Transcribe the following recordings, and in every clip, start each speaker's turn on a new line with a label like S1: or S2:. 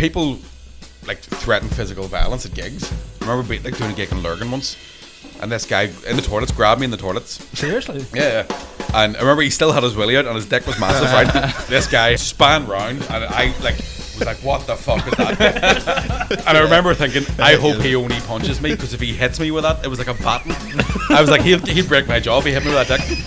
S1: people like threaten physical violence at gigs. I remember doing a gig in Lurgan once, and this guy in the toilets grabbed me in the toilets.
S2: Seriously?
S1: Yeah. And I remember he still had his willy out and his dick was massive, right? This guy span round and I was like, what the fuck is that? And I remember thinking, I hope he only punches me, because if he hits me with that, it was like a batten. I was like, he'd break my jaw if he hit me with that dick.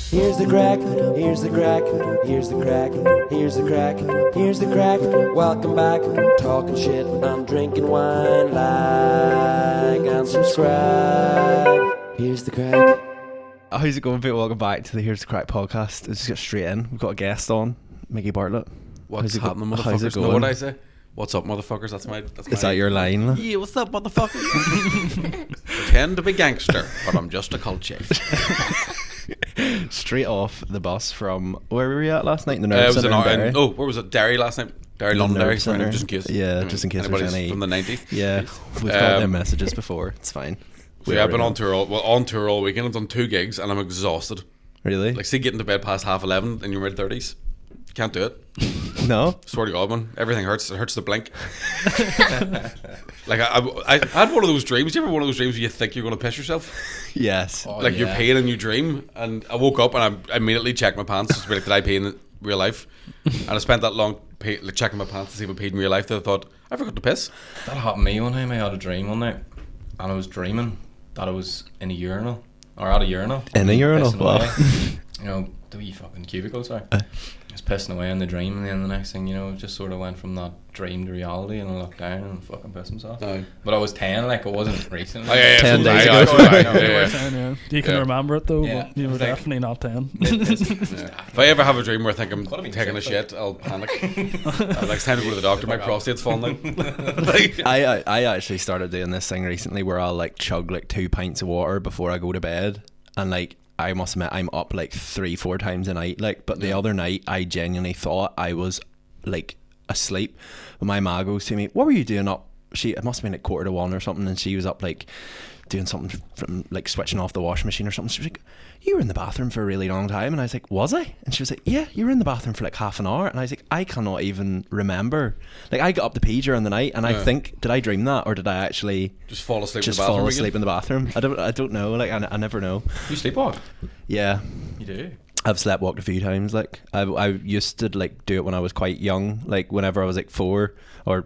S3: Here's the crack, here's the crack, here's the crack, here's the crack, here's the crack. Welcome back, talking shit and drinking wine. Like and subscribe. Here's the crack.
S4: How's it going, people? Welcome back to the Here's the Crack podcast. Let's just get straight in. We've got a guest on, Micky Bartlett.
S1: What's happening, motherfuckers?
S4: How's it going?
S1: Know what I say? What's up, motherfuckers?
S4: Is that your line?
S1: Yeah, what's up, motherfuckers? Pretend to be gangster, but I'm just a cult chick.
S4: Straight off the bus from where were we at last night? In the Nerve Centre in Derry.
S1: Where was it? Derry last night. Derry, London, Derry. Sorry, just in case.
S4: Yeah, just in case
S1: anybody's
S4: there's any
S1: from the 90s.
S4: Yeah, we've got their messages before. It's fine.
S1: So yeah, I've been on tour all weekend. I've done 2 gigs and I'm exhausted.
S4: Really?
S1: Like, see, getting to bed past 11:30 in your mid-30s. Can't do it.
S4: No?
S1: Swear to God, man. Everything hurts. It hurts to blink. Like, I had one of those dreams. You ever one of those dreams where you think you're going to piss yourself?
S4: Yes.
S1: You're peeing and you dream. And I woke up and I immediately checked my pants just to be like, did I pee in real life? And I spent that long checking my pants to see if I peed in real life that I thought, I forgot to piss.
S5: That happened to me one time. I had a dream one night and I was dreaming that I was in a urinal. Or at a urinal.
S4: In a urinal?
S5: Wow. You know, the wee fucking cubicle, sorry. I was pissing away in the dream, and then the next thing, you know, it just sort of went from that dream to reality, and I looked down and fucking pissed myself.
S1: No.
S5: But I was 10, like, it wasn't recent.
S1: Oh, yeah,
S4: 10 days
S1: ago.
S2: Yeah. You can remember it though,
S5: Yeah.
S2: but you were definitely not 10.
S1: If I ever have a dream where I think I'm
S5: Could've been
S1: taking a
S5: 6,
S1: shit, I'll panic. It's time to go to the doctor. My prostate's falling out. Like,
S4: I actually started doing this thing recently where I'll like chug like 2 pints of water before I go to bed, and like I must admit I'm up like 3-4 times a night, like, but the other night I genuinely thought I was like asleep. My ma goes to me, what were you doing up? It must have been like 1:45 or something, and she was up like doing something from like switching off the washing machine or something. She was like, you were in the bathroom for a really long time. And I was like, was I? And she was like, yeah, you were in the bathroom for like half an hour. And I was like, I cannot even remember. Like, I got up to pee during the night, and I think, did I dream that, or did I actually
S1: just fall asleep
S4: just
S1: in the bathroom
S4: fall asleep in the bathroom? I don't know. Like, I never know.
S5: You sleepwalk?
S4: Yeah,
S5: You do?
S4: I've sleepwalked a few times. Like, I used to like do it when I was quite young. Like, whenever I was like 4 or a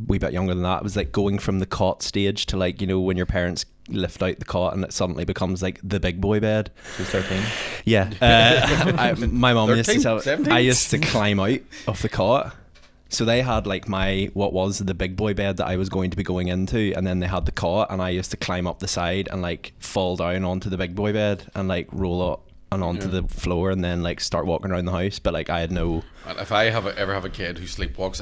S4: wee bit younger than that, it was like going from the cot stage to, like, you know, when your parents lift out the cot and it suddenly becomes like the big boy bed.
S5: She's 13.
S4: Yeah. My mum used to tell
S1: 17?
S4: I used to climb out of the cot. So they had like what was the big boy bed that I was going to be going into, and then they had the cot, and I used to climb up the side and like fall down onto the big boy bed and like roll up and onto the floor, and then like start walking around the house. But like I had no.
S1: And if I ever have a kid who sleepwalks,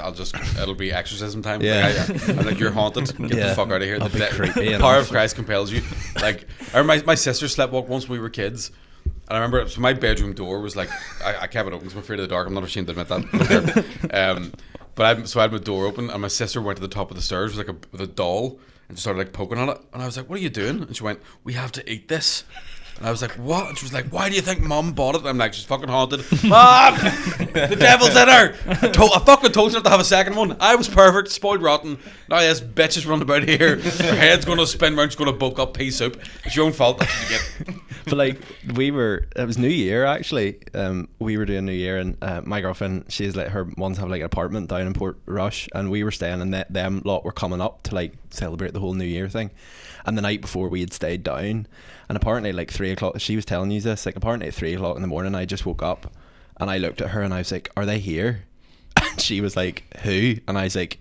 S1: it'll be exorcism time.
S4: Yeah.
S1: Like, I'm like, you're haunted. Get the fuck out of here.
S4: I'll be creepy
S1: The power
S4: enough.
S1: of Christ compels you. Like, I remember my sister sleepwalked once when we were kids. And I remember, so my bedroom door was like, I kept it open because I'm afraid of the dark. I'm not ashamed to admit that. But I had my door open, and my sister went to the top of the stairs with a doll and just started like poking on it. And I was like, what are you doing? And she went, we have to eat this. And I was like, what? And she was like, why do you think Mum bought it? And I'm like, she's fucking haunted. Mom! The devil's in her! I fucking told you not to have a second one. I was perfect, spoiled rotten. Now this bitch is running about here. Her head's going to spin round, she's going to bulk up pea soup. It's your own fault, that's what you get.
S4: But like it was New Year actually. We were doing New Year, and my girlfriend, she's like, her ones have like an apartment down in Port Rush, and we were staying, and them lot were coming up to like celebrate the whole New Year thing. And the night before we had stayed down, and apparently like 3 o'clock, she was telling you this, like apparently at 3 o'clock in the morning I just woke up and I looked at her and I was like, are they here? And she was like, who? And I was like,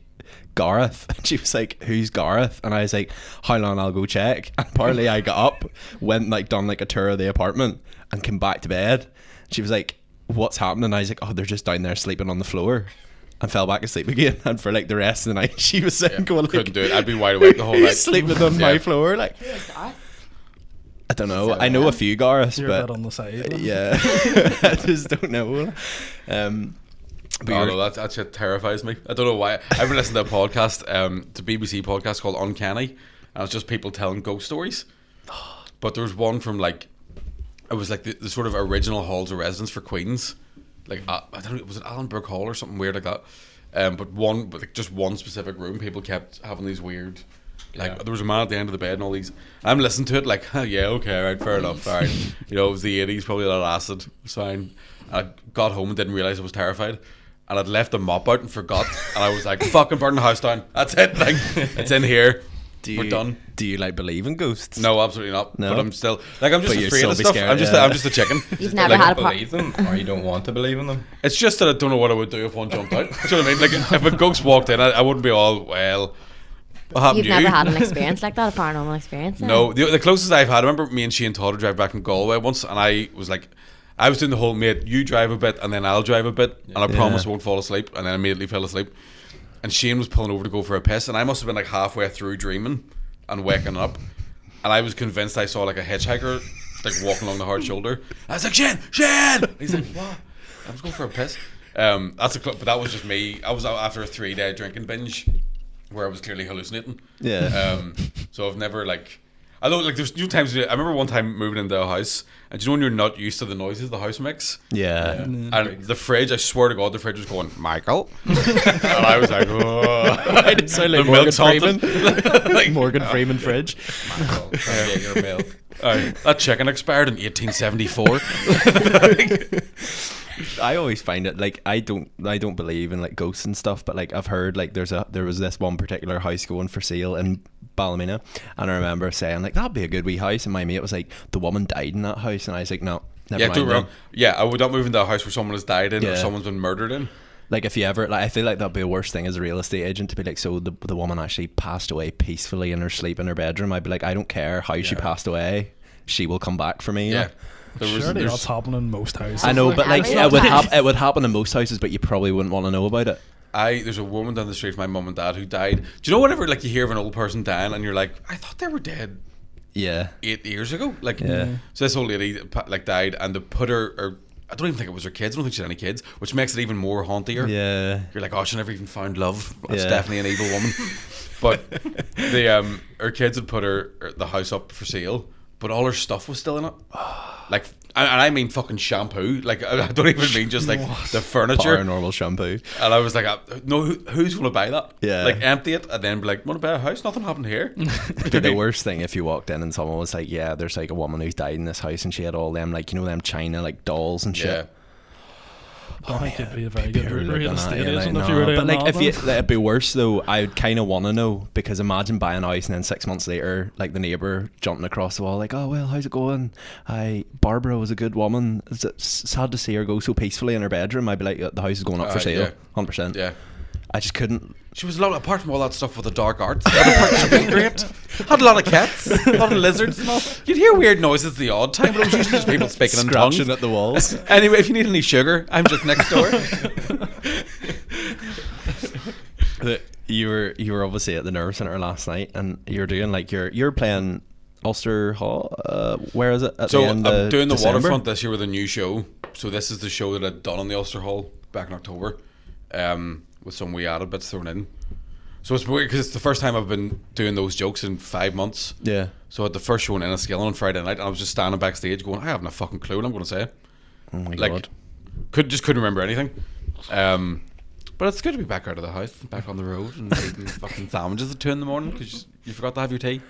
S4: Gareth. And she was like, who's Gareth? And I was like, how long? I'll go check. And apparently I got up, went like done like a tour of the apartment and came back to bed. She was like, what's happening? And I was like, oh, they're just down there sleeping on the floor. And fell back asleep again. And for like the rest of the night she was sitting going like,
S1: couldn't do it. I'd be wide awake the whole night.
S4: sleeping on my floor. Like, I don't know. I know a few Gareths,
S2: You're
S4: but
S2: a bit on the side.
S4: yeah, I just don't know. But
S1: Oh no, that shit terrifies me. I don't know why. I've been listening to a podcast, it's a BBC podcast called Uncanny, and it's just people telling ghost stories. But there was one from like, it was like the sort of original halls of residence for Queens. Like, I don't know, was it Alan Brooke Hall or something weird like that? But like just one specific room, people kept having these weird. Like there was a man at the end of the bed and all these. I'm listening to it like, yeah, okay, right, fair enough, all right. You know, it was the 80s, probably a lot of acid. It's fine. I got home and didn't realise I was terrified. And I'd left the mop out and forgot. And I was like, fucking burn the house down. That's it. Like, it's in here. We're done.
S4: Do you like believe in ghosts?
S1: No, absolutely not.
S4: No?
S1: But I'm still like, I'm just
S4: But you'd
S1: afraid
S4: still
S1: of
S4: be
S1: stuff.
S4: scared,
S1: I'm just a chicken.
S6: You've never
S1: Like,
S6: had a
S5: Believe them, or you don't want to believe in them.
S1: It's just that I don't know what I would do if one jumped out. Do you know what I mean? Like if a ghost walked in, I wouldn't be all well. What happened
S6: You've
S1: to you?
S6: never had an experience like that, a paranormal experience? then?
S1: No, the closest I've had. I remember me and Shane Todd drive back from Galway once, and I was like, I was doing the whole mate, you drive a bit, and then I'll drive a bit, and I promise I won't fall asleep, and then I immediately fell asleep. And Shane was pulling over to go for a piss, and I must have been like halfway through dreaming and waking up, and I was convinced I saw like a hitchhiker like walking along the hard shoulder. I was like, Shane! And he's like, what? I was going for a piss. But that was just me. I was out after a 3-day drinking binge where I was clearly hallucinating.
S4: Yeah.
S1: So I've never like, although like there's new times. I remember one time moving into a house, and do you know when you're not used to the noises the house makes?
S4: Yeah.
S1: And the fridge, I swear to God, the fridge was going, Michael. And I was like, oh.
S4: I did sound like
S1: The
S4: Morgan
S1: milk's
S4: Freeman.
S1: haunted. Like,
S4: Morgan Freeman fridge.
S5: Michael, get your milk.
S1: that chicken expired in 1874.
S4: I always find it like I don't believe in like ghosts and stuff, but like I've heard like there was this one particular house going for sale in Ballymena, and I remember saying like that'd be a good wee house, and my mate was like the woman died in that house, and I was like no, never
S1: Yeah,
S4: mind.
S1: don't
S4: then.
S1: wrong. Yeah, I would not move into a house where someone has died in or
S4: Yeah.
S1: someone's been murdered in.
S4: Like if you ever like, I feel like that'd be a worst thing as a real estate agent to be like, so the woman actually passed away peacefully in her sleep in her bedroom. I'd be like, I don't care how she passed away, she will come back for me.
S1: Yeah.
S2: Surely that's happening in most houses.
S4: I know, but like
S6: Every
S4: it would happen in most houses, but you probably wouldn't want to know about it.
S1: There's a woman down the street from my mum and dad who died. Do you know whenever like you hear of an old person dying and you're like, I thought they were dead
S4: Yeah.
S1: 8 years ago? Like,
S4: Yeah.
S1: so this old lady like died, and they put her, or I don't even think it was her kids. I don't think she had any kids, which makes it even more hauntier.
S4: Yeah.
S1: You're like, oh, she never even found love. That's
S4: Yeah.
S1: definitely an evil woman. But the her kids had put the house up for sale, but all her stuff was still in it. Like, and I mean fucking shampoo. Like, I don't even mean just like the furniture.
S4: Paranormal shampoo.
S1: And I was like, no, who's going to buy that?
S4: Yeah.
S1: Like, empty it and then be like, want to buy a house? Nothing happened here.
S4: Be the worst thing if you walked in and someone was like, yeah, there's like a woman who's died in this house, and she had all them like, you know, them China like dolls and shit.
S1: Yeah.
S2: I think it'd be a very good
S4: Pure
S2: real
S4: looking
S2: estate
S4: at you, like,
S2: agent if
S4: no.
S2: you were doing
S4: But like,
S2: that.
S4: if you, it'd be worse though. I would kind of want to know, because imagine buying a house and then 6 months later, like the neighbor jumping across the wall, like, oh well, how's it going? Barbara was a good woman. It's sad to see her go so peacefully in her bedroom. I'd be like, the house is going up for sale,
S1: yeah.
S4: 100%.
S1: Yeah.
S4: I just couldn't.
S1: She was a lot, apart from all that stuff with the dark arts, the other part was really great. Had a lot of cats, a lot of lizards and all. You'd hear weird noises the odd time, but it was usually just people speaking in tongues.
S4: Scratching at the walls.
S1: Anyway, if you need any sugar, I'm just next door.
S4: You were obviously at the Nerve Centre last night, and you're doing like you're playing Ulster Hall. Where is it? At
S1: So
S4: the end
S1: I'm
S4: of
S1: doing the
S4: December?
S1: Waterfront this year with a new show. So this is the show that I'd done on the Ulster Hall back in October, with some wee added bits thrown in. So it's weird because it's the first time I've been doing those jokes in 5 months.
S4: Yeah.
S1: So I had the first show in Enniskillen on Friday night, and I was just standing backstage going, I haven't a fucking clue what I'm going to say.
S4: Oh my
S1: Like,
S4: god.
S1: couldn't remember anything. But it's good to be back out of the house, back on the road, and eating fucking sandwiches at 2 a.m. because you forgot to have your tea.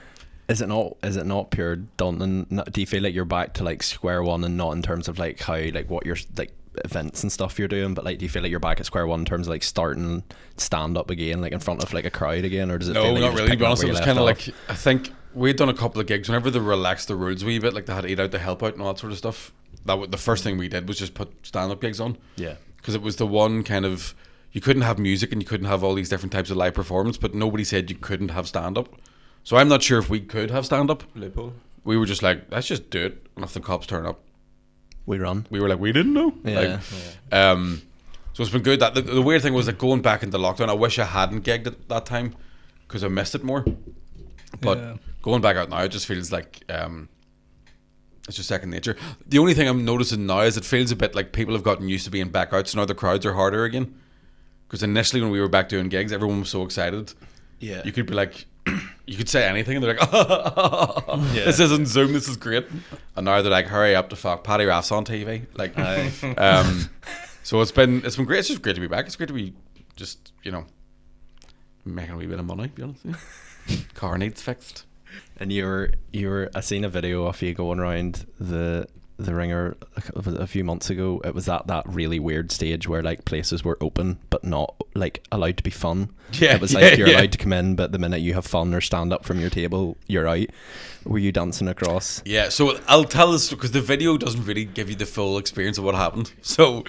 S4: Is it not pure daunting? Do you feel like you're back to like square one, and not in terms of like how like what you're like events and stuff you're doing, but like do you feel like you're back at square one in terms of like starting stand up again, like in front of like a crowd again, or does it feel
S1: No,
S4: like
S1: not
S4: you're just
S1: really. To
S4: picking
S1: be
S4: up
S1: honest,
S4: where
S1: it was
S4: you
S1: kind of
S4: left
S1: like, I think we'd done a couple of gigs. Whenever they relaxed the rules a wee bit, like they had Eat Out to Help Out and all that sort of stuff, the first thing we did was just put stand-up gigs on.
S4: Yeah.
S1: Because it was the one kind of, you couldn't have music and you couldn't have all these different types of live performance, but nobody said you couldn't have stand-up. So I'm not sure if we could have stand-up.
S5: Loophole.
S1: We were just like, let's just do it. And if the cops turn up,
S4: we run.
S1: we were like, we didn't know.
S4: Yeah.
S1: So it's been good. That the weird thing was that going back into lockdown, I wish I hadn't gigged at that time because I missed it more. But
S2: Yeah.
S1: going back out now, it just feels like it's just second nature. The only thing I'm noticing now is it feels a bit like people have gotten used to being back out, so now the crowds are harder again. Because initially when we were back doing gigs, everyone was so excited.
S4: Yeah.
S1: You could be like, you could say anything, and they're like, this isn't Zoom, this is great. And now they're like, hurry up, the fuck, Paddy Raff's on TV. Like, so it's been great. It's just great to be back. It's great to be just, making a wee bit of money, to be honest. Car needs fixed.
S4: And you were I seen a video of you going around the Ringer a few months ago. It was at that really weird stage where like places were open but not like allowed to be fun.
S1: Yeah,
S4: it was like you're allowed to come in, but the minute you have fun or stand up from your table, you're out. Were you dancing across?
S1: Yeah, so I'll tell this because the video doesn't really give you the full experience of what happened. So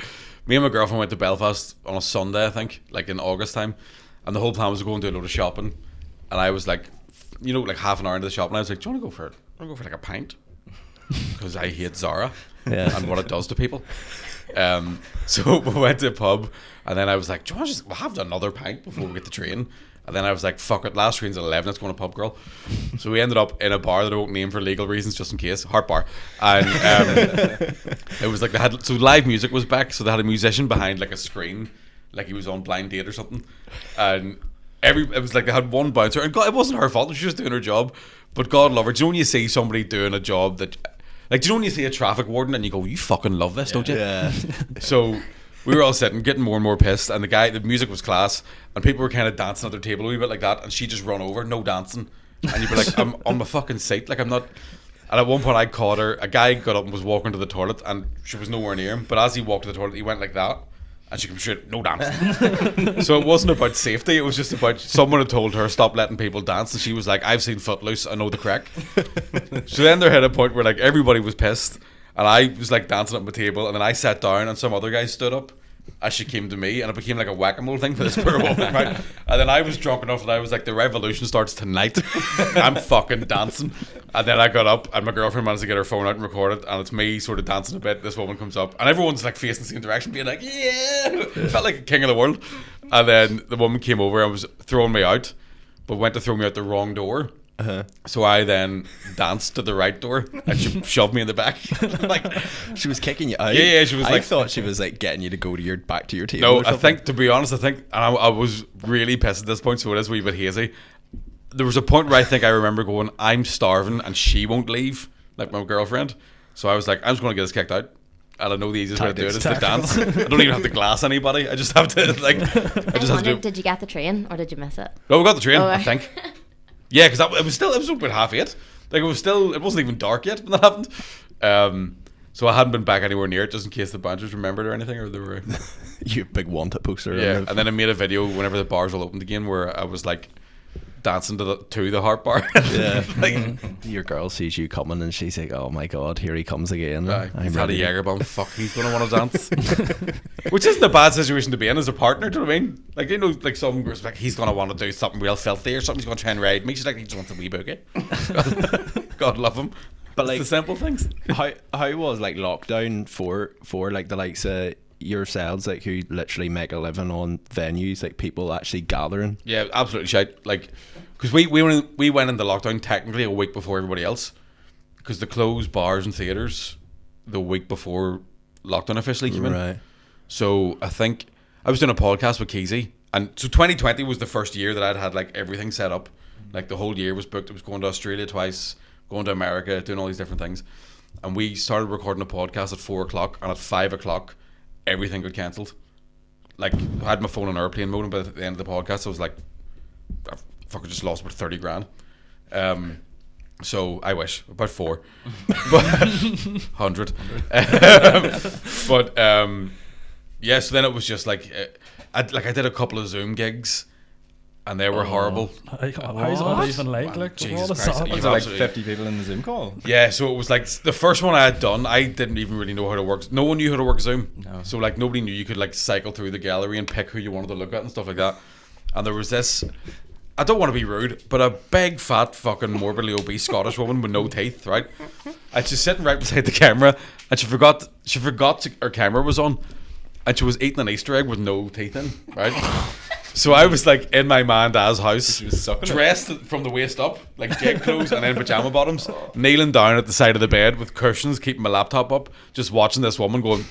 S1: me and my girlfriend went to Belfast on a Sunday, I think, like in August time, and the whole plan was to go and do a load of shopping. And I was like, like half an hour into the shop, and I was like, do you want to go for it? I want to go for like a pint, because I hate Zara and what it does to people. So we went to a pub, and then I was like, do you want to just have another pint before we get the train? And then I was like, fuck it, last train's at 11, let's go on a pub crawl. So we ended up in a bar that I won't name for legal reasons, just in case, Heart Bar. And it was like so live music was back, so they had a musician behind like a screen, like he was on Blind Date or something. And it was like they had one bouncer, and God, it wasn't her fault, she was doing her job, but God love her. Do you know when you see somebody doing a job that, like, do you know when you see a traffic warden and you go, you fucking love this, don't you?
S4: Yeah.
S1: So we were all sitting, getting more and more pissed, and the music was class, and people were kind of dancing at their table a wee bit like that, and she just run over, no dancing, and you'd be like, I'm on my fucking seat, like I'm not. And at one point I caught her, a guy got up and was walking to the toilet, and she was nowhere near him, but as he walked to the toilet, he went like that, and she came straight, no dancing. So it wasn't about safety, it was just about someone had told her stop letting people dance, and she was like, I've seen Footloose, I know the crack. So then there hit a point where like everybody was pissed, and I was like dancing at my table, and then I sat down and some other guy stood up as she came to me, and it became like a whack-a-mole thing for this poor woman, right? And then I was drunk enough that I was like, the revolution starts tonight. I'm fucking dancing. And then I got up, and my girlfriend managed to get her phone out and record it, and it's me sort of dancing a bit. This woman comes up, and everyone's like facing the same direction, being like, yeah, felt like a king of the world. And then the woman came over and was throwing me out, but went to throw me out the wrong door. So I then danced to the right door, and she shoved me in the back. Like,
S4: she was kicking you out.
S1: Yeah, she was
S4: I
S1: like,
S4: thought she was like getting you to go to back to your table.
S1: No,
S4: or something.
S1: I think, to be honest, and I was really pissed at this point, so it is a wee bit hazy. There was a point where I think I remember going, I'm starving and she won't leave, like my girlfriend. So I was like, I'm just going to get us kicked out. And I know the easiest way to do it is to dance. I don't even have to glass anybody. I just have to
S6: Did you get the train or did you miss it?
S1: No, we got the train, I think. Yeah, because it was about 8:30. Like it wasn't even dark yet when that happened. So I hadn't been back anywhere near it, just in case the bandits remembered or anything, or they were.
S4: You big wanted poster.
S1: Yeah, and then I made a video whenever the bars all opened again, where I was like dancing to the Heart Bar.
S4: Yeah, like your girl sees you coming and she's like, "Oh my God, here he comes again."
S1: He's had a Jaeger bomb. Fuck, he's gonna want to dance. Which isn't a bad situation to be in as a partner. Do you know what I mean? Like, like some girls like, he's gonna want to do something real filthy or something. He's gonna try and ride me. She's like, he just wants a wee boogie. God love him. But like the simple things.
S4: How was like lockdown for like the likes of yourselves, like who literally make a living on venues, like people actually gathering?
S1: Yeah, absolutely shite. Like, because we went into lockdown technically a week before everybody else, because they closed bars and theatres the week before lockdown officially came in.
S4: Right.
S1: So I think I was doing a podcast with Keezy, and so 2020 was the first year that I'd had like everything set up. Like the whole year was booked. I was going to Australia twice, going to America, doing all these different things, and we started recording a podcast at 4:00, and at 5:00 everything got cancelled. Like, I had my phone on airplane mode, and by the end of the podcast I was like, I fucking just lost about 30 grand. So I wish about 4 but 100. Yeah, so then it was just like I did a couple of Zoom gigs, and they were horrible.
S2: How's that even like? Like,
S1: Jesus
S2: what is
S1: Christ.
S2: that?
S5: Was it like 50 people in the Zoom call?
S1: Yeah, so it was like the first one I had done, I didn't even really know how to work. No one knew how to work Zoom.
S5: No.
S1: So like nobody knew you could like cycle through the gallery and pick who you wanted to look at and stuff like that. And there was this, I don't want to be rude, but a big fat fucking morbidly obese Scottish woman with no teeth, right? And she's sitting right beside the camera, and she forgot her camera was on, and she was eating an Easter egg with no teeth in, right? So I was like in my man Dad's house, dressed from the waist up, like gym clothes and then pajama bottoms, kneeling down at the side of the bed with cushions, keeping my laptop up, just watching this woman going,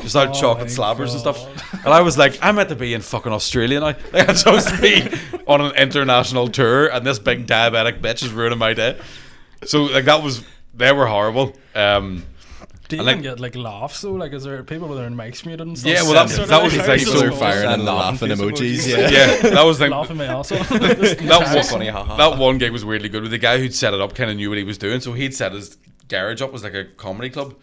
S1: just out chocolate slabbers and stuff. And I was like, I'm meant to be in fucking Australia now. Like, I'm supposed to be on an international tour, and this big diabetic bitch is ruining my day. So like they were horrible.
S2: Do you
S1: And,
S2: even get like laughs though? Like, is there people with their mics muted and stuff?
S1: Yeah, well, that was the thing.
S4: So
S1: So
S4: firing and the laughing emojis. Yeah.
S1: yeah, that was the
S2: laughing me also.
S1: that was
S5: funny, haha.
S1: That one gig was weirdly good. The guy who'd set it up kind of knew what he was doing, so he'd set his garage up as like a comedy club.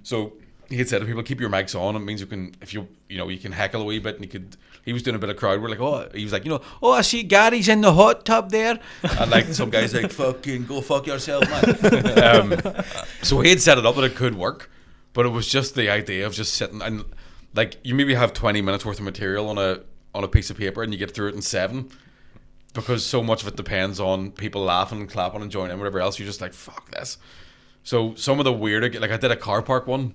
S1: So he'd said to people, keep your mics on. It means you can, if you you can heckle a wee bit, and he was doing a bit of crowd. We're like, he was like, I see Gary's in the hot tub there, and like some guys like, fucking go fuck yourself, man. So he'd set it up that it could work, but it was just the idea of just sitting and like you maybe have 20 minutes worth of material on a piece of paper, and you get through it in 7. Because so much of it depends on people laughing and clapping and joining and whatever else. You're just like, fuck this. So some of the weirder, like I did a car park one,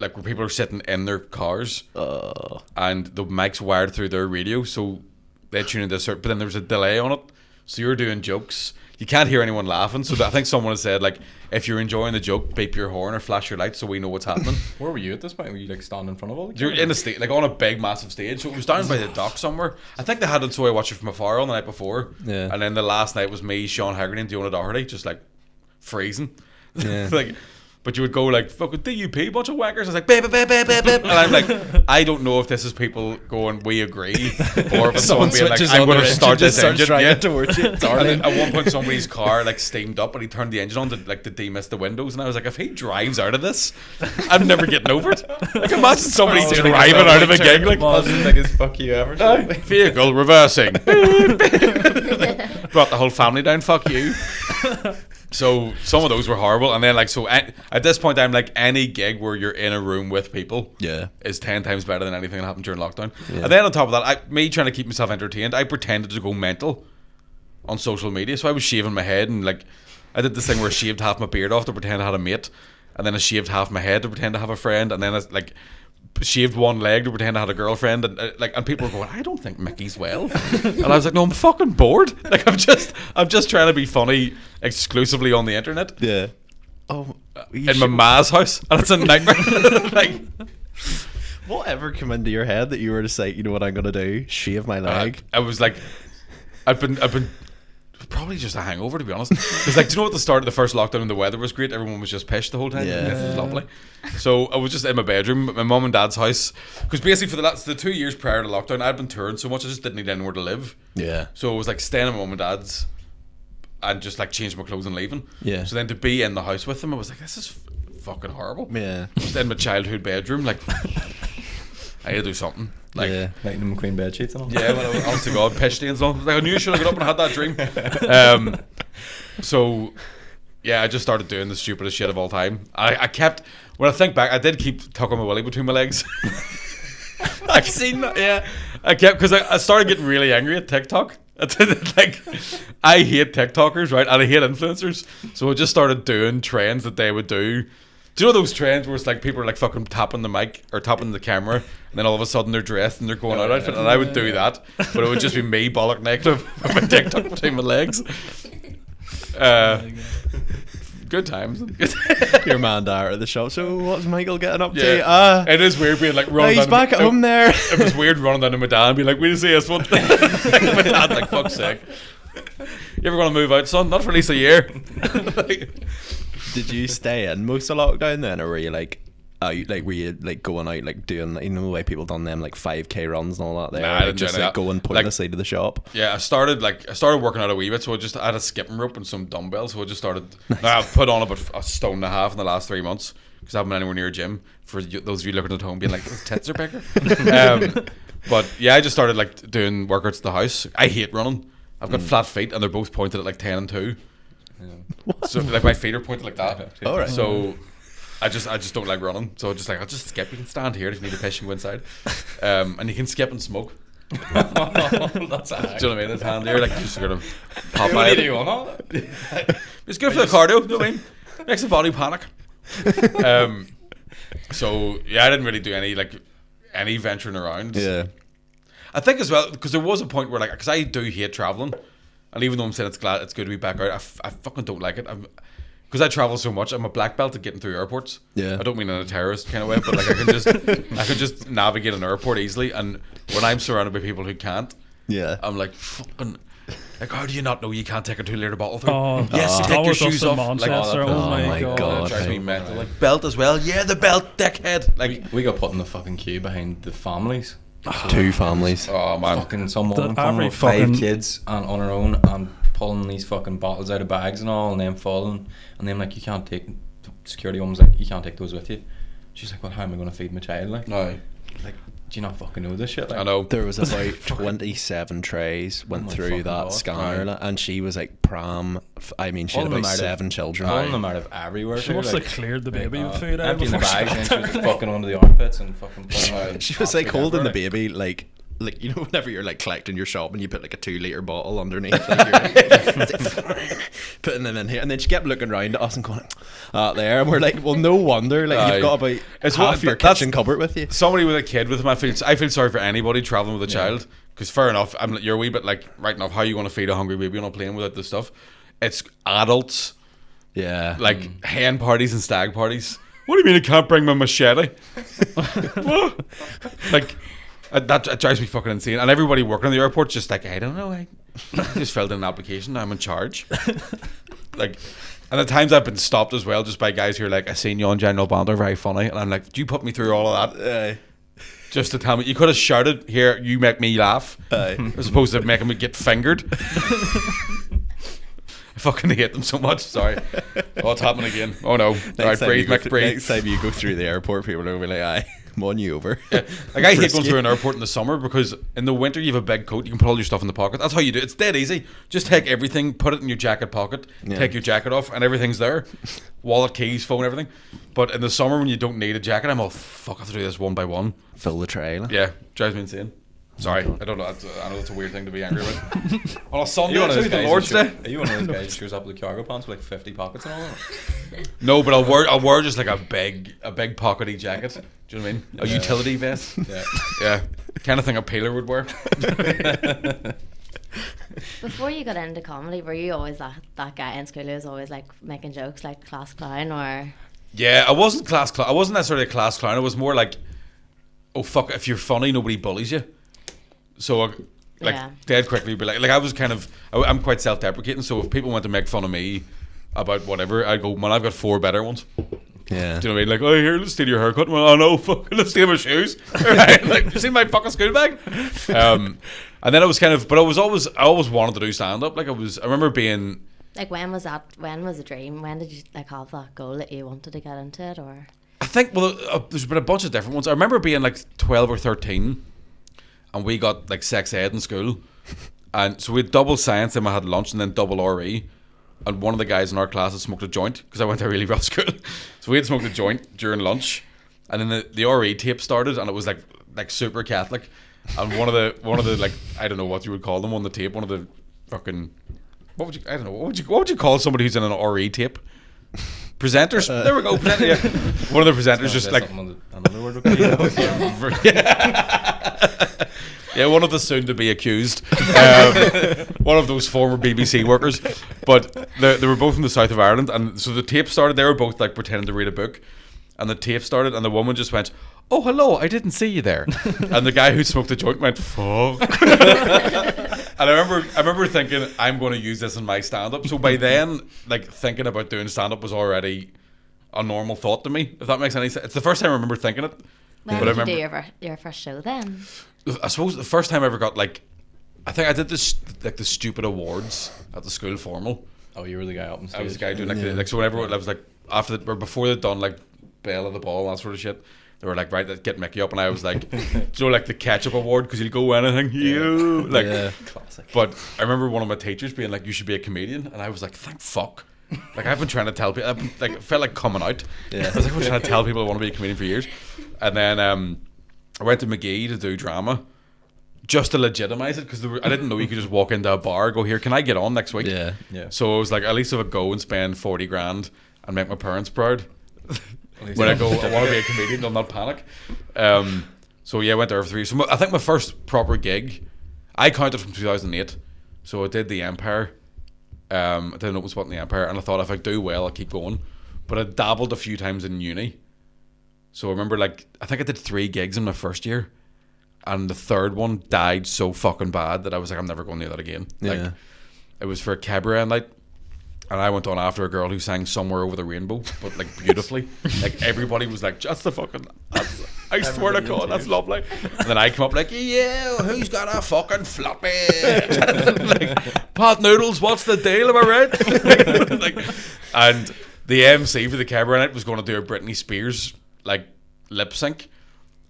S1: like where people are sitting in their cars, and the mic's wired through their radio, so they tune into but then there was a delay on it, so you're doing jokes. You can't hear anyone laughing, so I think someone has said like, if you're enjoying the joke, beep your horn or flash your lights so we know what's happening.
S5: Where were you at this point? Were you like standing in front of all the
S1: You're in a stage, like on a big massive stage. So it was down by the dock somewhere. I think they had it so I watched it from afar on the night before.
S4: Yeah.
S1: And then the last night was me, Sean Haggerty, and Diona Doherty, just like freezing.
S4: Yeah.
S1: Like, but you would go like, fucking DUP, bunch of wankers. I was like, babe, babe, babe, babe, babe. And I'm like, I don't know if this is people going, we agree, or if it's someone being like, I'm going to start this engine. Yeah.
S4: Towards you.
S1: And then at one point somebody's car like steamed up and he turned the engine on to like to demist the windows, and I was like, if he drives out of this, I'm never getting over it. Like imagine somebody driving out of a gig like
S5: the biggest fuck you ever.
S1: vehicle reversing. Brought the whole family down, fuck you. So some of those were horrible, and then like so at this point I'm like, any gig where you're in a room with people is 10 times better than anything that happened during lockdown. And then on top of that, me trying to keep myself entertained, I pretended to go mental on social media. So I was shaving my head, and like I did this thing where I shaved half my beard off to pretend I had a mate, and then I shaved half my head to pretend I have a friend, and then I like shaved one leg to pretend I had a girlfriend, and people were going, I don't think Mickey's well. And I was like, no, I'm fucking bored. Like I'm just trying to be funny exclusively on the internet.
S4: Yeah. Oh,
S1: in my ma's house, and it's a nightmare. Like,
S4: whatever came into your head that you were to say, you know what I'm gonna do? Shave my leg.
S1: I was like, I've been probably just a hangover, to be honest. Because like, do you know at the start of the first lockdown when the weather was great, everyone was just pissed the whole time.
S4: Yeah.
S1: It was lovely. So I was just in my bedroom at my mum and dad's house, because basically for the 2 years prior to lockdown I'd been touring so much I just didn't need anywhere to live.
S4: Yeah.
S1: So it was like staying at my mum and dad's and just like changing my clothes and leaving.
S4: Yeah.
S1: So then to be in the house with them, I was like, this is fucking horrible.
S4: Yeah.
S1: Just in my childhood bedroom, like I had to do something. Like,
S5: Lighting them queen bed sheets and all.
S1: yeah, when I was, honest to God, piss stains on. Like, I knew I should have got up and had that dream. So yeah, I just started doing the stupidest shit of all time. I kept, when I think back, I did keep tucking my willy between my legs. I've seen that. Yeah, I kept, because I started getting really angry at TikTok. Like, I hate TikTokers, right? And I hate influencers. So I just started doing trends that they would do. Do you know those trends where it's like people are like fucking tapping the mic or tapping the camera, and then all of a sudden they're dressed and they're going out outfit, and I would do that, but it would just be me bollock naked with my TikTok between my legs. Good times.
S4: Your man there at the shop. So what's Michael getting up to?
S1: It is weird being like running
S4: he's
S1: down
S4: back at home there.
S1: It was weird running down to my dad and be like, "We just see us one." My dad's like, "Fuck's sake, you ever gonna move out, son? Not for at least a year."
S4: Did you stay in most of lockdown then, or were you like, were you like going out like doing, you know, the way people done them like 5K runs and all that? There,
S1: Nah, I
S4: like,
S1: didn't
S4: just
S1: do
S4: like
S1: that.
S4: going pointlessly to the shop.
S1: Yeah, I started working out a wee bit, so I had a skipping rope and some dumbbells, so I just started. I've put on about a stone and a half in the last 3 months because I haven't been anywhere near a gym. For those of you looking at home, being like, "Those tits are bigger." But yeah, I just started like doing workouts at the house. I hate running. I've got flat feet, and they're both pointed at like 10 and 2. So like my feet are pointed like that.
S4: All right.
S1: So I just don't like running. So I'll just skip. You can stand here if you need a piss, you can go inside. And you can skip and smoke.
S5: That's
S1: Do you know what I mean? It's handier. Like just sort of pop
S5: What
S1: out.
S5: do you want all that?
S1: It's good for the cardio. You know what I mean? Makes the body panic. So yeah, I didn't really do any venturing around.
S4: Yeah.
S1: I think as well because there was a point where like, because I do hate traveling, and even though I'm saying it's good to be back out, I fucking don't like it. Because I travel so much, I'm a black belt at getting through airports.
S4: Yeah.
S1: I don't mean in a terrorist kind of way, but like I can just navigate an airport easily. And when I'm surrounded by people who can't,
S4: Yeah.
S1: I'm like, fucking, like, how do you not know you can't take a 2-litre bottle through?
S2: Oh,
S1: yes,
S2: that
S1: take your
S2: was
S1: shoes
S2: just in
S1: off. Like,
S2: Manchester. Oh my
S1: it
S2: god.
S1: drives me mental. Like, belt as well. Yeah, the belt, dickhead. Like,
S5: We got put in the fucking queue behind the families.
S4: 2 families.
S1: oh man.
S5: Fucking some woman
S2: The
S5: coming
S2: every
S5: with 5
S2: fucking-
S5: kids and on her own and pulling these fucking bottles out of bags and all, and them falling, and them like, you can't take. The security woman's like, you can't take those with you. She's like, well, how am I going to feed my child? Like,
S1: No,
S5: do you not fucking know this shit? Like,
S1: I know.
S4: There was about 27 trays went
S5: Oh my
S4: through
S5: fucking
S4: that
S5: God.
S4: scanner,
S1: Right.
S4: and she was like I mean, she
S5: All
S4: had
S5: them
S4: about
S5: out of-
S4: 7 children.
S5: pulling them out of everywhere.
S2: She
S5: too,
S2: must
S5: like,
S2: have cleared the baby with food out
S5: emptying the
S2: before she
S5: bags, and
S2: got
S5: she was
S2: there.
S5: fucking under the armpits and fucking pulling out.
S4: She was like
S5: absolutely
S4: holding the
S5: everywhere.
S4: baby like you know, whenever you're like collecting your shop and you put like a 2-litre bottle underneath, like, you're like, putting it in here, and then she kept looking around at us and going, there, and we're like, well, no wonder, like,
S1: Aye.
S4: you've got about
S1: It's
S4: half
S1: what-
S4: your
S1: that's-
S4: kitchen cupboard with you.
S1: Somebody with a kid with him, I feel sorry for anybody traveling with a child, because fair enough, you're a wee bit like, right enough, how are you going to feed a hungry baby on a plane without this stuff? It's adults,
S4: Yeah,
S1: like hen parties and stag parties. What do you mean I can't bring my machete? What? Like, that drives me fucking insane. And everybody working in the airport's just like, I don't know, I just filled in an application, I'm in charge. Like, and at times I've been stopped as well just by guys who are like, I seen you on General Banter, very funny, and I'm like, do you put me through all of that just to tell me? You could have shouted, here, you make me laugh, as opposed to making me get fingered. I fucking hate them so much. Sorry. Oh, it's happening again. Oh no. Alright, breathe, Mick, breathe.
S4: Next time you go through the airport, people are going to be like, aye, I'm on you over.
S1: Like, I hate going
S4: Frisky.
S1: through an airport in the summer because in the winter you have a big coat, you can put all your stuff in the pocket. That's how you do it. It's dead easy. Just take everything, put it in your jacket pocket, take your jacket off, and everything's there. Wallet, keys, phone, everything. But in the summer when you don't need a jacket, I'm all, fuck, I have to do this one by one.
S4: Fill the tray. Like.
S1: Yeah, drives me insane. Sorry, I don't know. I know that's a weird thing to be angry about. On a
S5: Are
S1: Sunday,
S5: you one of those
S1: the
S5: guys?
S1: Lord's Day.
S5: Are you one of those guys who shows up with cargo pants with like 50 pockets and all that?
S1: No, but I'll wear just like a big pockety jacket. Do you know what I mean? A utility vest.
S5: Yeah.
S1: Yeah, kind of thing a paler would wear.
S6: Before you got into comedy, were you always that guy in school who was always like making jokes, like class clown, or?
S1: Yeah, I wasn't class clown. I wasn't necessarily a class clown. It was more like, oh fuck, if you're funny, nobody bullies you. So, dead quickly, be like I was kind of, I'm quite self-deprecating. So if people want to make fun of me about whatever, I'd go, man, I've got 4 better ones.
S4: Yeah.
S1: Do you know what I mean? Like, oh, here, let's steal your haircut. Well, oh no, fuck, let's steal my shoes. Right? Like, you see my fucking school bag? And then I was kind of, but I always wanted to do stand up. Like, I remember being.
S6: Like, when was that? When was the dream? When did you like have that goal that you wanted to get into it, or?
S1: I think, well, there's been a bunch of different ones. I remember being like 12 or 13, and we got like sex ed in school, and so we had double science, then we had lunch, and then double RE. And one of the guys in our class had smoked a joint because I went to a really rough school. So we had smoked a joint during lunch, and then the RE tape started, and it was like super Catholic. And one of the like, I don't know what you would call them on the tape. One of the fucking, what would you call somebody who's in an RE tape? Presenters. There we go. Presenter, yeah. One of the presenters just like.
S5: Another word would be,
S1: Yeah, one of the soon-to-be accused, one of those former BBC workers, but they were both from the south of Ireland, and so the tape started. They were both like pretending to read a book, and the tape started, and the woman just went, "Oh, hello, I didn't see you there," and the guy who smoked the joint went, "Fuck." And I remember thinking, I'm going to use this in my stand-up. So by then, like, thinking about doing stand-up was already a normal thought to me, if that makes any sense. It's the first time I remember thinking it.
S6: When
S1: But I
S6: did you
S1: remember-
S6: do your first show then?
S1: I suppose the first time I ever got, like, I think I did this, like, the stupid awards at the school formal.
S5: oh, you were the guy up on stage.
S1: I was the guy doing, like, so whenever, I was, like, after or before they'd done, like, Bell of the Ball and that sort of shit, they were like, right, let's get Mickey up, and I was like, do you know, like, the ketchup award, because he'll go anything, you, like,
S5: Classic.
S1: but I remember one of my teachers being like, you should be a comedian, and I was like, thank fuck. Like, I've been trying to tell people, like, it felt like coming out.
S4: Yeah.
S1: I was like, I've been trying to tell people I want to be a comedian for years. And then I went to McGee to do drama just to legitimize it, because I didn't know you could just walk into a bar, go, here, can I get on next week?
S4: Yeah.
S5: Yeah.
S1: So I was like, at least if I go and spend 40 grand and make my parents proud, when I go, I want to be a comedian, they'll not panic. So yeah, I went there for 3 years. So I think my first proper gig, I counted from 2008. So I did the Empire. I did an open spot in the Empire, and I thought if I do well, I'll keep going. But I dabbled a few times in uni. So I remember, like, I think I did 3 gigs in my first year, and the third one died so fucking bad that I was like, I'm never going near that again. Like,
S4: Yeah.
S1: it was for a cabaret night, and I went on after a girl who sang "Somewhere Over the Rainbow," but like beautifully. Like everybody was like, "Just the fucking." I swear to God, that's lovely. And then I come up like, "Yeah, who's got a fucking floppy?" Like, pot noodles. What's the deal? Am I right? Like, and the MC for the cabaret night was going to do a Britney Spears like lip sync.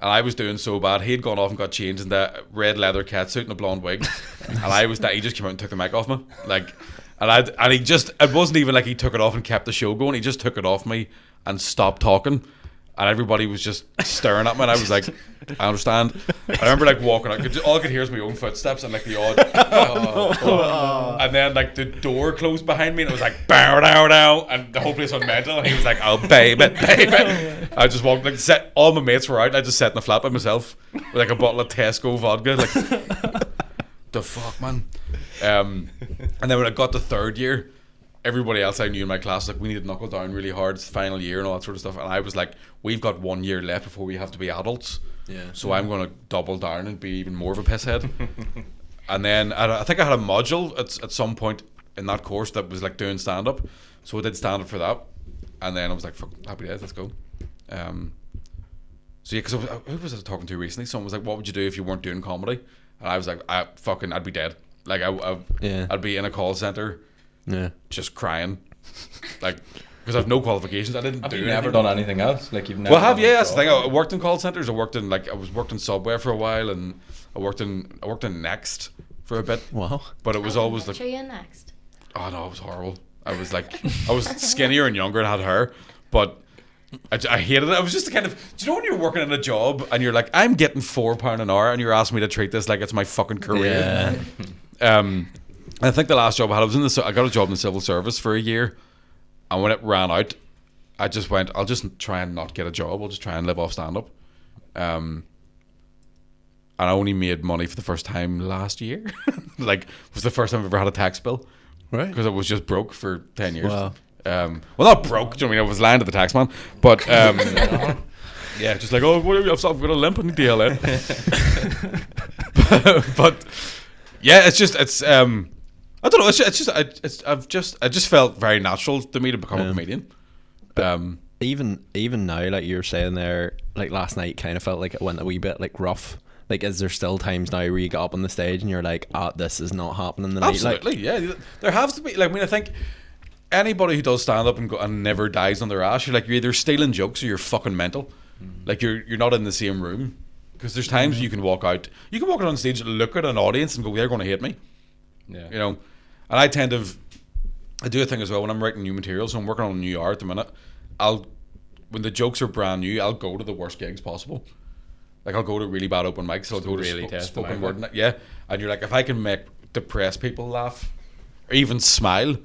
S1: And I was doing so bad. He had gone off and got changed in that red leather catsuit and a blonde wig. And I was that. He just came out and took the mic off me. Like, and he just, it wasn't even like he took it off and kept the show going. He just took it off me and stopped talking. And everybody was just staring at me. And I was like, I understand. I remember like walking out. All I could hear was my own footsteps and like the odd. And then like the door closed behind me and it was like, bow, dow, dow. And the whole place went mental. And he was like, oh, baby, baby. I just walked, like, all my mates were out. I just sat in the flat by myself with like a bottle of Tesco vodka. Like, the fuck, man. And then when I got to third year, everybody else I knew in my class, like, we need to knuckle down really hard. It's the final year and all that sort of stuff. And I was like, we've got 1 year left before we have to be adults.
S4: Yeah.
S1: So I'm going to double down and be even more of a pisshead. And then I think I had a module at some point in that course that was like doing stand up. So I did stand up for that. And then I was like, fuck, happy days, let's go. So yeah, because who was I talking to recently? Someone was like, what would you do if you weren't doing comedy? And I was like, I'd be dead. Like I'd be in a call center.
S4: Yeah.
S1: Just crying, like, because I have no qualifications. I didn't do.
S5: You've never done anything else, like you've never.
S1: Well, that's the thing. I worked in call centers. I worked in Subway for a while, and I worked in Next for a bit.
S4: Wow.
S1: But it was always like.
S6: Are you next?
S1: Oh no, it was horrible. I was skinnier and younger and had hair, but I hated it. I was just the kind of. Do you know when you're working in a job and you're like, I'm getting £4 an hour, and you're asking me to treat this like it's my fucking career.
S4: Yeah.
S1: I think the last job I had, I got a job in the civil service for a year, and when it ran out, I just went, I'll just try and not get a job. I'll just try and live off stand up. And I only made money for the first time last year. Like, it was the first time I've ever had a tax bill.
S4: Right.
S1: Because I was just broke for 10 years.
S4: Wow.
S1: Well, not broke. Do you know what I mean? I was lying to the tax man, but yeah, just like, oh, what have you? I've got a limp on the DLN. but yeah, it's I don't know. I just felt very natural to me to become a comedian.
S4: Even now, like you were saying there, like last night, kind of felt like it went a wee bit like rough. Like, is there still times now where you get up on the stage and you're like, this is not happening tonight?
S1: Absolutely, yeah. There has to be. Like, I mean, I think anybody who does stand up and never dies on their ass, you're either stealing jokes or you're fucking mental. Like, you're not in the same room. Because there's times you can walk out on stage and look at an audience and go, they're going to hate me.
S5: Yeah.
S1: You know. And I do a thing as well when I'm writing new material. So I'm working on a new hour at the minute. When the jokes are brand new, I'll go to the worst gigs possible. Like, I'll go to really bad open mics. I'll go
S5: really
S1: to spoken word. Yeah. And you're like, if I can make depressed people laugh or even smile,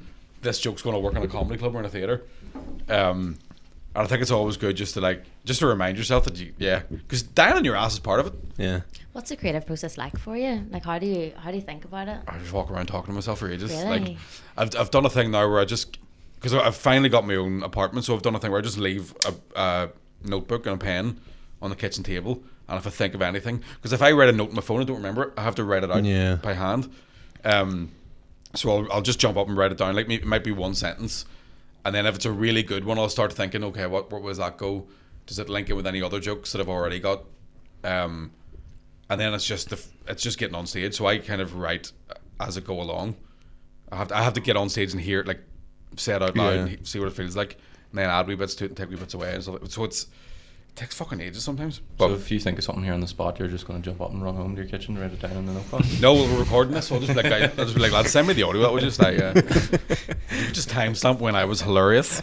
S1: this joke's going to work in a comedy club or in a theatre. And I think it's always good just to remind yourself that because dying on your ass is part of it.
S4: Yeah.
S6: What's the creative process like for you? Like, how do you think about it?
S1: I just walk around talking to myself for ages.
S6: Really?
S1: Like, I've done a thing now where because I've finally got my own apartment, so I've done a thing where I just leave a notebook and a pen on the kitchen table, and if I think of anything, because if I write a note on my phone, I don't remember it. I have to write it out by hand. So I'll just jump up and write it down. Like, it might be one sentence. And then if it's a really good one, I'll start thinking, okay, what was that go? Does it link in with any other jokes that I've already got? And then it's just getting on stage. So I kind of write as I go along. I have to get on stage and hear it, like, say it out loud and see what it feels like, and then add wee bits to it and take wee bits away and stuff. So it takes fucking ages sometimes. But
S5: so if you think of something here on the spot, you're just going to jump up and run home to your kitchen, write it down in the notebook?
S1: No, we're recording this, so I'll just be like, lads, send me the audio. That was just just timestamp when I was hilarious.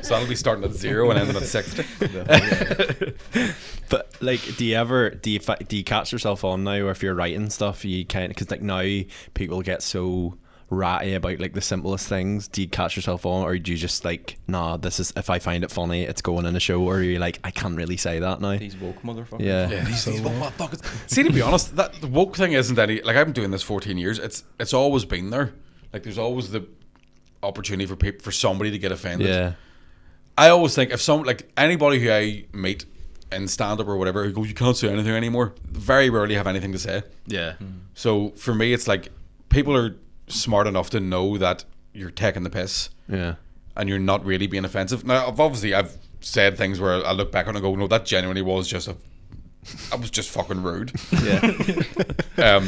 S1: So that'll be starting at 0 and ending at 60.
S4: But like, do you catch yourself on now, or if you're writing stuff, you kind of, because like now people get so ratty about like the simplest things, do you catch yourself on, or do you just like, nah, this is, if I find it funny, it's going in a show, or are you like, I can't really say that now?
S5: These woke motherfuckers.
S1: Yeah, these woke motherfuckers. See, to be honest, that the woke thing isn't any, like, I've been doing this 14 years. It's always been there. Like, there's always the opportunity for somebody to get offended.
S4: Yeah.
S1: I always think if anybody who I meet in stand-up or whatever who go, you can't say anything anymore, very rarely have anything to say.
S4: Yeah.
S1: So for me, it's like people are smart enough to know that you're taking the piss.
S4: Yeah.
S1: And you're not really being offensive. Now, I've said things where I look back on it and go, no, that genuinely was just I was just fucking rude.
S4: Yeah.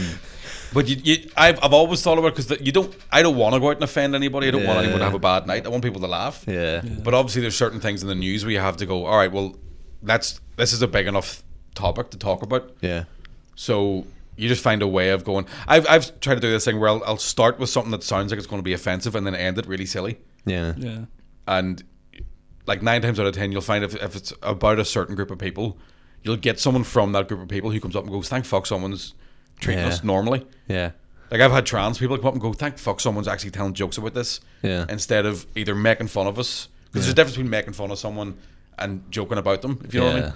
S1: But I've always thought about it because I don't want to go out and offend anybody. I don't want anyone to have a bad night. I want people to laugh.
S4: Yeah.
S1: But obviously, there's certain things in the news where you have to go, all right, well, this is a big enough topic to talk about.
S4: Yeah.
S1: So you just find a way of going. I've tried to do this thing where I'll start with something that sounds like it's going to be offensive and then end it really silly.
S4: Yeah.
S2: Yeah.
S1: And like 9 times out of 10, you'll find if it's about a certain group of people, you'll get someone from that group of people who comes up and goes, thank fuck someone's treating us normally.
S4: Yeah.
S1: Like I've had trans people come up and go, thank fuck someone's actually telling jokes about this.
S4: Yeah.
S1: Instead of either making fun of us. Because there's a difference between making fun of someone and joking about them, if you know what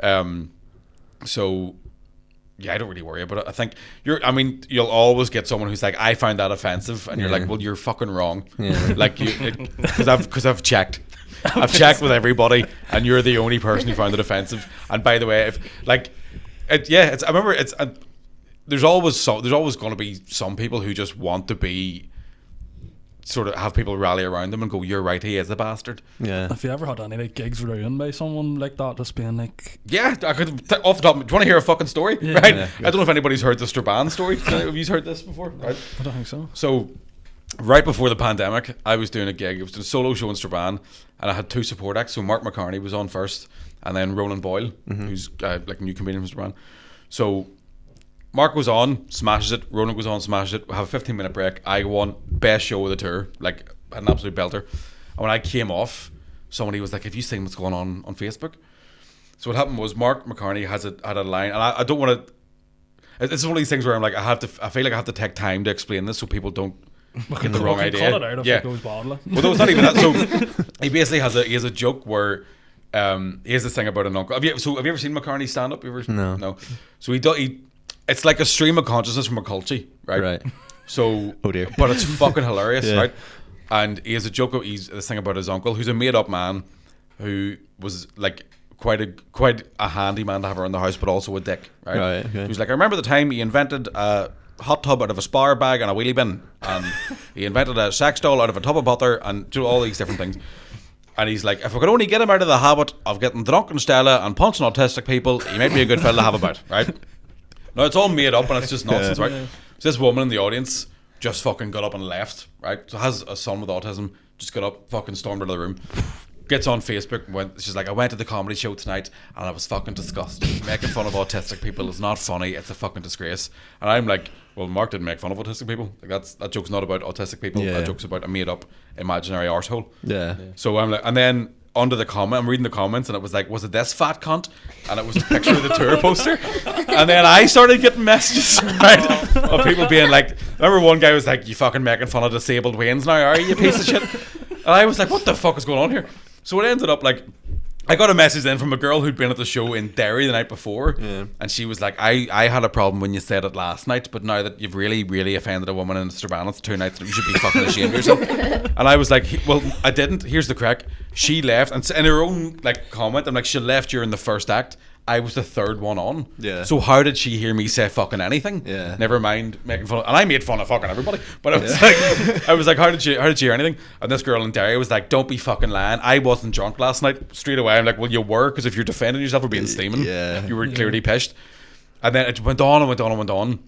S1: I mean. So yeah, I don't really worry about it. I think you'll always get someone who's like, I find that offensive, and you're like, well, you're fucking wrong. Yeah. Like because I've checked. I've checked with everybody, and you're the only person who found it offensive. And by the way, there's always going to be some people who just want to be sort of have people rally around them and go, you're right, he is a bastard.
S4: Yeah.
S2: Have you ever had any like gigs ruined by someone like that, just being like,
S1: yeah, I could off the top. Do you want to hear a fucking story?
S2: Yeah.
S1: Right?
S2: Yeah.
S1: I don't know if anybody's heard the Staban story. Have you heard this before? Right?
S2: I don't think so.
S1: So right before the pandemic, I was doing a gig. It was a solo show in Staban, and I had 2 support acts. So Mark McCartney was on first, and then Ronan Boyle, who's like a new comedian from Staban. So Mark was on, smashes it. Ronan goes on, smashes it. We have a 15-minute break. I go on, best show of the tour, like an absolute belter. And when I came off, somebody was like, have you seen what's going on Facebook? So what happened was Mark McCartney had a line, and I don't want to. It's one of these things where I'm like, I feel like I have to take time to explain this so people don't get the wrong idea.
S2: Cut it out if it goes badly.
S1: Well, no, it's not even that. So he basically has a joke where he has this thing about an uncle. Have you ever seen McCartney stand up? No. So it's like a stream of consciousness from a culture, right?
S4: Right.
S1: So,
S4: oh dear.
S1: But it's fucking hilarious,
S4: Yeah.
S1: right? And he has a joke. He's this thing about his uncle, who's a made-up man, who was like quite a handy man to have around the house, but also a dick, right?
S4: Right. Okay.
S1: Who's like, I remember the time he invented a hot tub out of a spar bag and a wheelie bin, and he invented a sex doll out of a tub of butter, and do all these different things. And he's like, if I could only get him out of the habit of getting drunk in Stella and punching autistic people, he might be a good fella to have about, right? Now it's all made up and it's just nonsense, right?
S2: Yeah.
S1: So this woman in the audience just fucking got up and left, right? So has a son with autism, just got up, fucking stormed out of the room, gets on Facebook, she's like, I went to the comedy show tonight and I was fucking disgusted. Making fun of autistic people is not funny, it's a fucking disgrace. And I'm like, well, Mark didn't make fun of autistic people. Like that joke's not about autistic people.
S4: Yeah.
S1: That joke's about a made up imaginary arsehole.
S4: Yeah.
S1: So I'm like, and then under the comment, I'm reading the comments, and it was like, was it this fat cunt? And it was a picture of the tour poster. And then I started getting messages, right, of people being like, remember one guy was like, you fucking making fun of disabled Waynes now, are you, you piece of shit? And I was like, what the fuck is going on here? So it ended up like, I got a message then from a girl who'd been at the show in Derry the night before, and she was like, I had a problem when you said it last night, but now that you've really, really offended a woman in Staban, it's 2 nights, you should be fucking ashamed of yourself. And I was like, well, I didn't. Here's the crack. She left, and in her own like comment, I'm like, she left during the first act. I was the third one on.
S4: Yeah.
S1: So how did she hear me say fucking anything?
S4: Yeah.
S1: Never mind making fun of, and I made fun of fucking everybody. But I was like, how did she hear anything? And this girl in Derry was like, don't be fucking lying. I wasn't drunk last night. Straight away, I'm like, well, you were, because if you're defending yourself for being steaming, you were clearly pissed. And then it went on and went on and went on.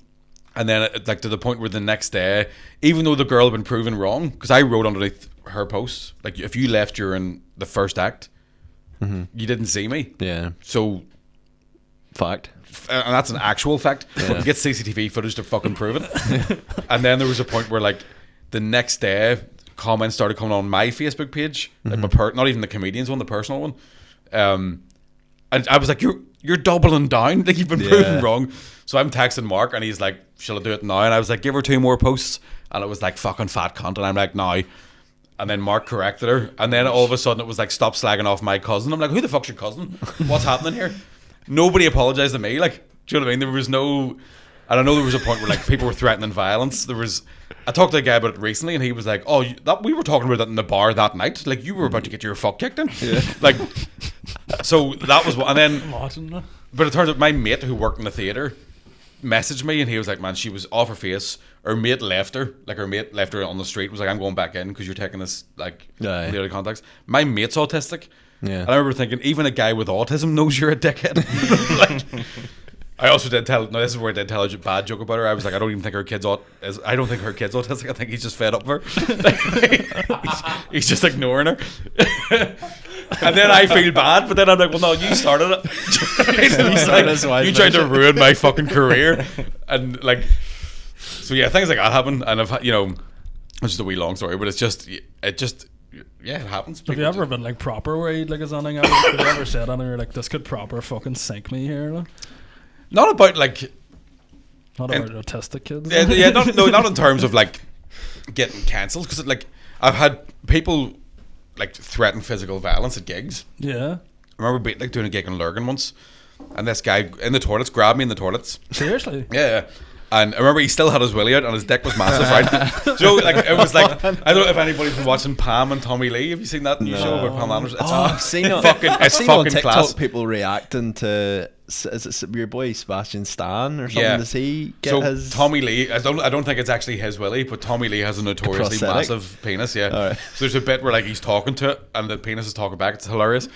S1: And then it, like to the point where the next day, even though the girl had been proven wrong, because I wrote underneath her post, like, if you left during the first act, you didn't see me.
S4: Yeah.
S1: So
S4: Fact.
S1: And that's an actual fact.
S4: Yeah.
S1: Get CCTV footage to fucking prove it. And then there was a point where, like, the next day, comments started coming on my Facebook page, like not even the comedians one, the personal one. And I was like, you're doubling down, like, you've been proven wrong. So I'm texting Mark, and he's like, shall I do it now? And I was like, give her 2 more posts. And it was like, fucking fat cunt. And I'm like, now. And then Mark corrected her, and then all of a sudden it was like, stop slagging off my cousin. I'm like, who the fuck's your cousin? What's happening here? Nobody apologized to me. Like, do you know what I mean? There was no, I don't know, there was a point where, like, people were threatening violence. I talked to a guy about it recently, and he was like, we were talking about that in the bar that night. Like, you were about to get your fuck kicked in. Yeah. Like, So that was what, and then,
S2: Imagine that.
S1: but it turns out my mate who worked in the theatre messaged me, and he was like, man, she was off her face. Her mate left her. Like, her mate left her on the street, was like, I'm going back in because you're taking this, like,
S4: Aye.
S1: the other contacts. My mate's autistic.
S4: Yeah.
S1: And I remember thinking, even a guy with autism knows you're a dickhead. Like, I also did tell, no, this is where I did tell a bad joke about her. I was like, I don't even think her kid's I don't think her kid's autistic. I think he's just fed up with her. he's just ignoring her. And then I feel bad, but then I'm like, well, no, you started it. He's like, you tried to ruin my fucking career. And like, so yeah, things like that happen. And I've, it's just a wee long story, but it just, yeah, it happens.
S2: Have you ever been like proper worried, like, as anything else? Have you ever said anything, you're like, this could proper fucking sink me here? Like?
S1: Not about like,
S2: Not about autistic kids.
S1: yeah, not in terms of like getting cancelled, because like I've had people like threaten physical violence at gigs.
S2: Yeah.
S1: I remember doing a gig in Lurgan once, and this guy in the toilets grabbed me in the toilets.
S2: Seriously?
S1: Yeah. And I remember he still had his willy out and his dick was massive, right? So like it was like, I don't know if anybody's been watching Pam and Tommy Lee. Have you seen that new show about Pam Anderson? It's
S4: I've seen it.
S1: It's
S4: on
S1: fucking
S4: TikTok
S1: class.
S4: people reacting to, is it your boy Sebastian Stan or something?
S1: Yeah.
S4: Does he get
S1: So
S4: his
S1: Tommy Lee, I don't think it's actually his willy, but Tommy Lee has a notoriously
S4: prosthetic?
S1: massive penis. Yeah.
S4: Alright.
S1: So there's a bit where like he's talking to it and the penis is talking back. It's hilarious.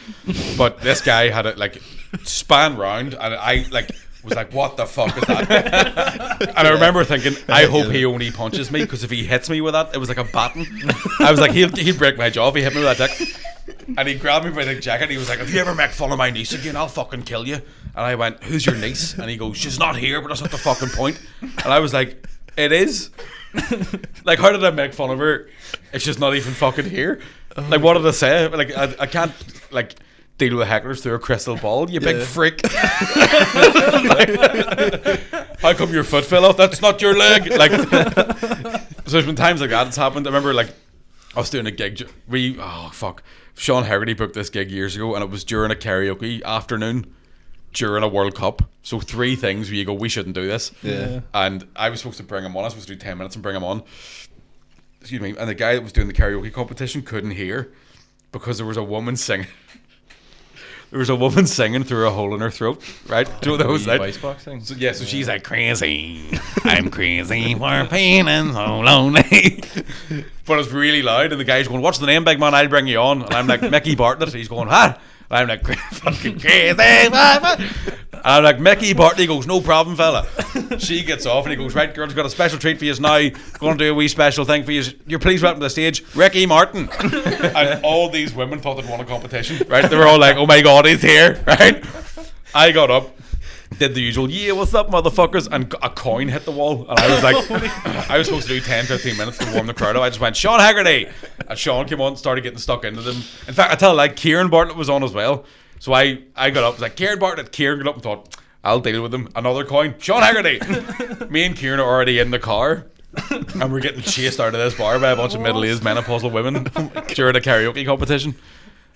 S1: But this guy had it like span round, and I like was like, what the fuck is that? And I remember thinking, I hope he only punches me, because if he hits me with that, it was like a batten. I was like, he'd break my jaw if he hit me with that dick. And he grabbed me by the jacket and he was like, if you ever make fun of my niece again, I'll fucking kill you. And I went, who's your niece? And he goes, she's not here, but that's not the fucking point. And I was like, it is? Like, how did I make fun of her if she's not even fucking here? Like, what did I say? Like, I can't like deal with hecklers through a crystal ball, you big freak. How come your foot fell off? That's not your leg. Like, so there's been times like that it's happened. I remember like I was doing a gig. Sean Hegarty booked this gig years ago, and it was during a karaoke afternoon during a World Cup. So 3 things where you go, we shouldn't do this.
S2: Yeah.
S1: And I was supposed to bring him on. I was supposed to do 10 minutes and bring him on. Excuse me. And the guy that was doing the karaoke competition couldn't hear because there was a woman singing. There was a woman singing through a hole in her throat, right? Do you know what that was like?
S5: Voice box thing.
S1: So, yeah, so she's like, crazy, I'm crazy for pain and so lonely. But it's really loud, and the guy's going, what's the name, big man? I'll bring you on. And I'm like, Micky Bartlett. He's going, what? And I'm like, fucking crazy. And I'm like, Micky Bartlett. He goes, no problem, fella. She gets off, and he goes, right, girls, got a special treat for you now. Going to do a wee special thing for you. You're please welcome to the stage, Ricky Martin. And all these women thought they'd won a competition, right? They were all like, oh my God, he's here, right? I got up, did the usual, yeah, what's up, motherfuckers? And a coin hit the wall. And I was like, I was supposed to do 10-15 minutes to warm the crowd up. I just went, Sean Hegarty. And Sean came on and started getting stuck into them. In fact, I tell you, like, Kieran Bartlett was on as well. So I got up, was like, Kieran Bartlett. Kieran got up and thought, I'll deal with him. Another coin, Sean Hegarty. Me and Kieran are already in the car, and we're getting chased out of this bar by a bunch of middle-aged menopausal women during a karaoke competition.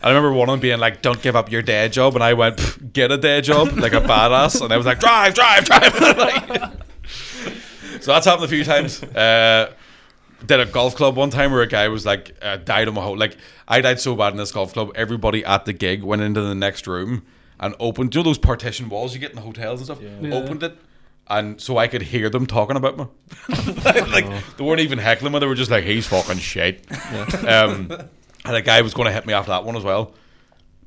S1: I remember one of them being like, don't give up your day job. And I went, get a day job, like a badass. And I was like, drive. So that's happened a few times. Did a golf club one time where a guy was like, died on my whole, like, I died so bad in this golf club, everybody at the gig went into the next room and opened, you know those partition walls you get in the hotels and stuff?
S2: Yeah.
S1: Opened it. And so I could hear them talking about me. Like, they weren't even heckling me, they were just like, he's fucking shit. And a guy was going to hit me after that one as well.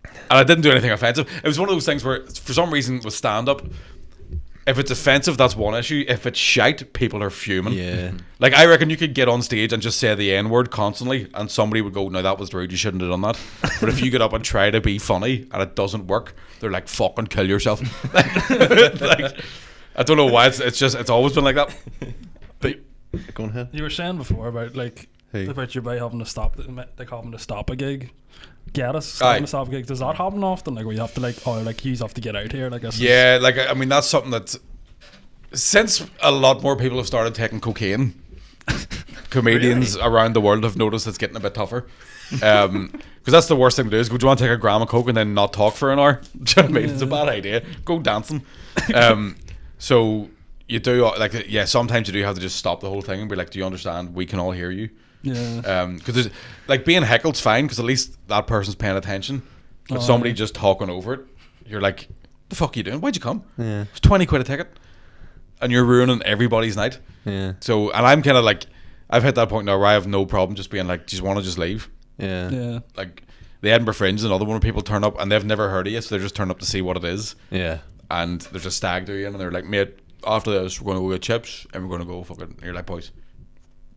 S1: And I didn't do anything offensive. It was one of those things where, for some reason, with stand-up, if it's offensive, that's one issue. If it's shite, people are fuming.
S4: Yeah.
S1: Like, I reckon you could get on stage and just say the N-word constantly, and somebody would go, no, that was rude, you shouldn't have done that. But if you get up and try to be funny, and it doesn't work, they're like, fucking kill yourself. Like, I don't know why, it's always been like that.
S4: But go on ahead.
S2: You were saying before about like about your boy having to stop, like having to stop a gig. Get us having to stop a gig. Does that happen often? Like where you have to you have to get out here. Like
S1: yeah, like I mean that's something that since a lot more people have started taking cocaine, comedians around the world have noticed it's getting a bit tougher. Because that's the worst thing to do is go, do you want to take a gram of coke and then not talk for an hour? Do you know what I mean? It's a bad idea. Go dancing. So you do like sometimes you do have to just stop the whole thing and be like, do you understand? We can all hear you.
S2: Yeah.
S1: Because there's like being heckled's fine because at least that person's paying attention. but somebody just talking over it, you're like, the fuck are you doing? Why'd you come?
S4: Yeah.
S1: It's 20 quid a ticket, and you're ruining everybody's night.
S4: Yeah.
S1: So, and I'm kind of like, I've hit that point now where I have no problem just being like, do you want to just leave?
S4: Yeah.
S2: Yeah.
S1: Like, the Edinburgh Fringe is another one where people turn up and they've never heard of you, so they're just turning up to see what it is.
S4: Yeah.
S1: And there's a stag do, and they're like, mate, after this we're going to go get chips and we're going to go fucking, and you're like, boys,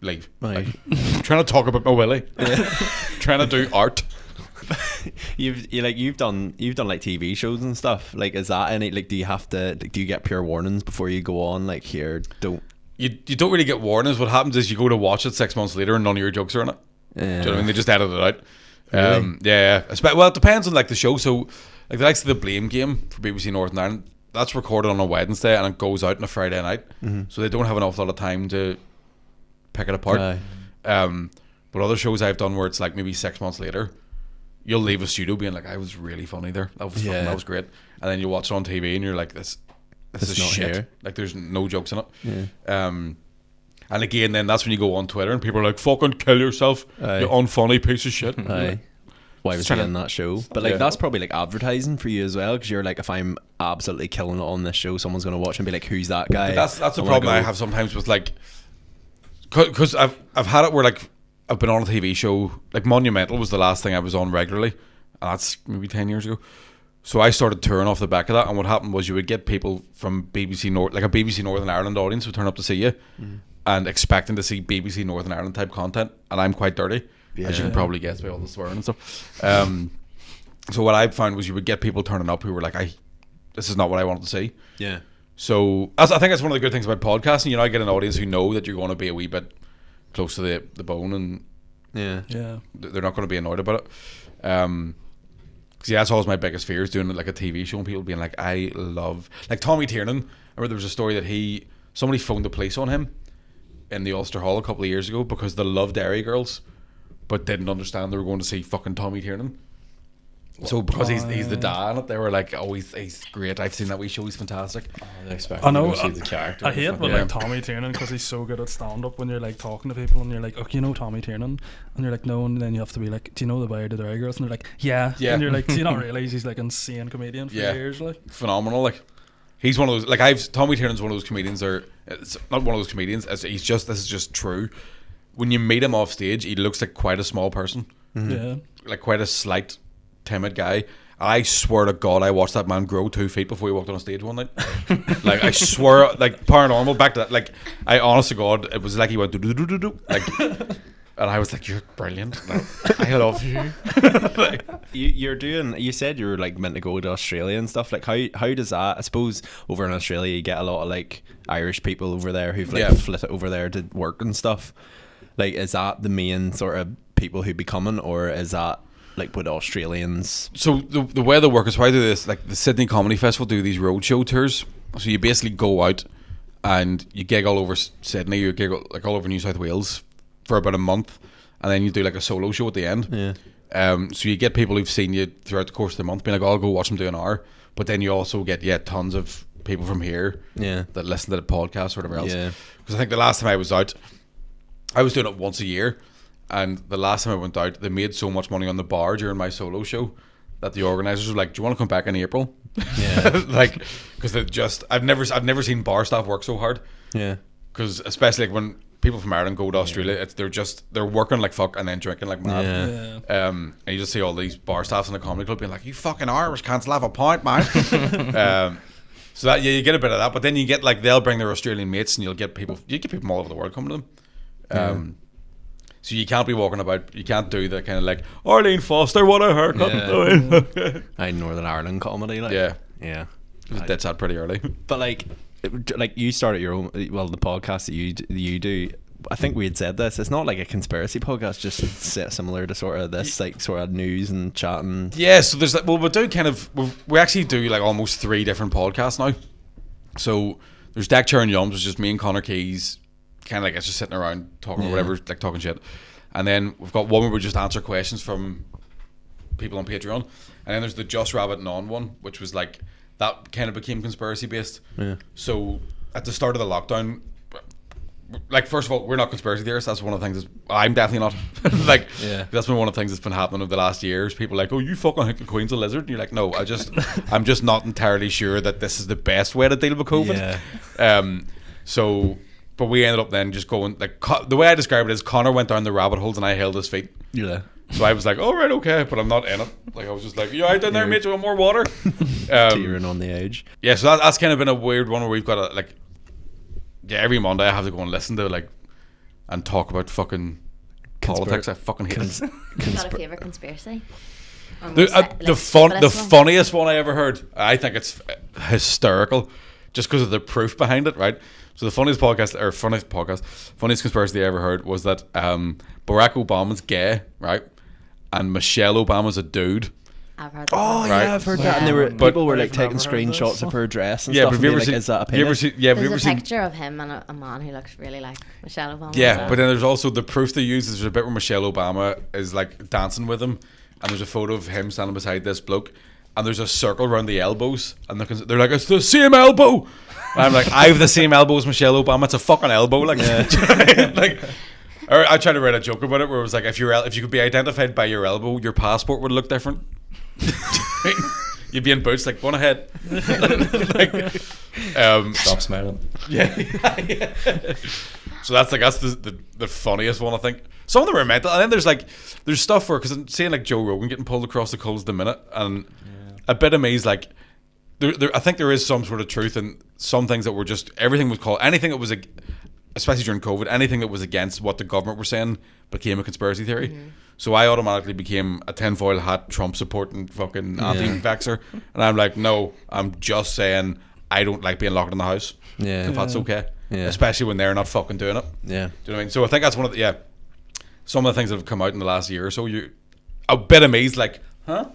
S1: leave.
S4: Right.
S1: Like, trying to talk about my willy. Trying to do art.
S4: You've done like TV shows and stuff. Like, is that any, like, do you get pure warnings before you go on? Like, here, don't.
S1: You don't really get warnings. What happens is you go to watch it 6 months later and none of your jokes are in it. Do you know what I mean? They just edit it out.
S4: Really?
S1: Yeah. Well, it depends on like the show. So, like the likes of the Blame Game for BBC Northern Ireland, that's recorded on a Wednesday and it goes out on a Friday night. So they don't have an awful lot of time to pick it apart.
S4: Aye.
S1: But other shows I've done where it's like maybe 6 months later, you'll leave a studio being like, I was really funny there. That was fucking, that was great. And then you watch it on TV and you're like, this is
S4: not
S1: shit.
S4: here.
S1: Like there's no jokes in it.
S4: Yeah.
S1: And again, then that's when you go on Twitter and people are like, fucking kill yourself,
S4: Aye.
S1: you unfunny piece of shit.
S4: Aye. Why was he in that show? But like, that's probably like advertising for you as well, because you're like, if I'm absolutely killing it on this show, someone's going to watch and be like, who's that guy?
S1: But that's the problem I have sometimes with like, because I've had it where like I've been on a TV show, like Monumental was the last thing I was on regularly, and that's maybe 10 years ago. So I started touring off the back of that, and what happened was you would get people from BBC like a BBC Northern Ireland audience would turn up to see you, and expecting to see BBC Northern Ireland type content, and I'm quite dirty, as you can probably guess by all the swearing and stuff. So what I found was you would get people turning up who were like, this is not what I wanted to see.
S4: Yeah.
S1: So I think that's one of the good things about podcasting. You know, I get an audience who know that you're going to be a wee bit close to the bone, and
S2: Yeah.
S1: they're not going to be annoyed about it. Because that's always my biggest fear, is doing like a TV show and people being like, I love, like Tommy Tiernan. I remember there was a story that somebody phoned the police on him in the Ulster Hall a couple of years ago because they loved Dairy Girls but didn't understand they were going to see fucking Tommy Tiernan. So because he's the dad in it, they were like, oh, he's great, I've seen that wee show, he's fantastic.
S5: They expect
S2: I know.
S5: you to go see the character.
S2: I hate when like Tommy Tiernan, because he's so good at stand up, when you're like talking to people and you're like, okay, you know Tommy Tiernan, and you're like, no, and then you have to be like, do you know the Boy to the Dairy Girls? And they're like, yeah. And you're like, do you not realise he's like insane comedian for years? Like,
S1: phenomenal. Like, he's one of those, like, Tommy Tiernan's one of those comedians, or it's not one of those comedians, this is just true. When you meet him off stage, he looks like quite a small person.
S2: yeah.
S1: Like quite a slight, timid guy. I swear to God, I watched that man grow 2 feet before he walked on stage one night. Like, I swear, like, paranormal, back to that. Like, I honest to God, it was like he went do like, and I was like, you're brilliant. Like, I love you. Like,
S4: you said you were like meant to go to Australia and stuff. Like, how does that, I suppose over in Australia you get a lot of like Irish people over there who've like flit over there to work and stuff. Like, is that the main sort of people who be coming, or is that like with Australians?
S1: So the way they work is, why I do this, like the Sydney Comedy Festival do these roadshow tours. So you basically go out and you gig all over Sydney, you gig like all over New South Wales for about a month, and then you do like a solo show at the end. So you get people who've seen you throughout the course of the month being like, oh, I'll go watch them do an hour. But then you also get tons of people from here that listen to the podcast or whatever else. Because I think the last time I was out, I was doing it once a year, and the last time I went out, they made so much money on the bar during my solo show that the organisers were like, do you want to come back in April? Like, because I've never seen bar staff work so hard. Because especially like when people from Ireland go to Australia, they're working like fuck and then drinking like mad. And you just see all these bar staffs in the comedy club being like, you fucking Irish can't have a pint, man. So that you get a bit of that, but then you get like, they'll bring their Australian mates, and you get people from all over the world coming to them. So you can't be walking about, you can't do the kind of like, Arlene Foster, what a haircut.
S4: Northern Ireland comedy, like.
S1: Yeah. That's out pretty early.
S4: But like you started your own, well, the podcast that you do, I think we had said this, it's not like a conspiracy podcast, just similar to sort of this, like sort of news and chatting.
S1: Yeah, so there's like, well, we actually do like almost 3 different podcasts now. So there's Deck Chair and Yums, which is just me and Connor Keys, kind of like it's just sitting around talking or whatever, like talking shit. And then we've got one where we just answer questions from people on Patreon. And then there's the Just Rabbit Non one, which was like, that kind of became conspiracy based. So at the start of the lockdown, like, first of all, we're not conspiracy theorists. That's one of the things. I'm definitely not. Like, that's been one of the things that's been happening over the last years. People are like, oh, you fucking think the Queen's a lizard, and you're like, no, I'm just not entirely sure that this is the best way to deal with COVID. But we ended up then just going, like, the way I describe it is Connor went down the rabbit holes and I held his feet.
S4: Yeah.
S1: So I was like, oh, right, okay, but I'm not in it. Like, I was just like, I down there, mate, you want more water?
S4: Tearing on the edge.
S1: Yeah, so that's kind of been a weird one where we've got like, every Monday I have to go and listen to, like, and talk about fucking politics. I fucking hate it.
S6: Got a favourite conspiracy?
S1: The funniest one I ever heard. I think it's hysterical, just because of the proof behind it, right? So the funniest conspiracy I ever heard was that Barack Obama's gay, right? And Michelle Obama's a dude.
S6: I've heard that.
S4: Oh
S1: Right.
S4: yeah, I've heard that. And people were like taking screenshots of her dress and stuff.
S1: But have you ever
S4: like,
S1: seen?
S4: is that a
S1: Have you ever
S4: penis?
S1: seen? Yeah, have you
S6: There's
S1: ever
S6: a
S1: seen?
S6: picture of him and a man who looks really like Michelle Obama.
S1: Yeah, but then there's also the proof they use. There's a bit where Michelle Obama is like dancing with him, and there's a photo of him standing beside this bloke, and there's a circle around the elbows, and they're like, it's the same elbow. And I'm like, I have the same elbow as Michelle Obama. It's a fucking elbow, like. Like, or I tried to write a joke about it where it was like, if you could be identified by your elbow, your passport would look different. You'd be in boots, like, go on ahead. Like,
S5: Stop smiling.
S1: Yeah. So that's the funniest one, I think. Some of them are mental, and then there's stuff where, because I'm seeing like Joe Rogan getting pulled across the coals at the minute, and a bit of me is like, I think there is some sort of truth in some things that were just, everything was called, anything that was, especially during COVID, anything that was against what the government were saying became a conspiracy theory. Mm-hmm. So I automatically became a tinfoil hat, Trump supporting fucking anti-vaxxer. And I'm like, no, I'm just saying I don't like being locked in the house.
S4: Yeah.
S1: If that's okay.
S4: Yeah.
S1: Especially when they're not fucking doing it.
S4: Yeah.
S1: Do you know what I mean? So I think that's one of the, some of the things that have come out in the last year or so. A bit of me's like, huh?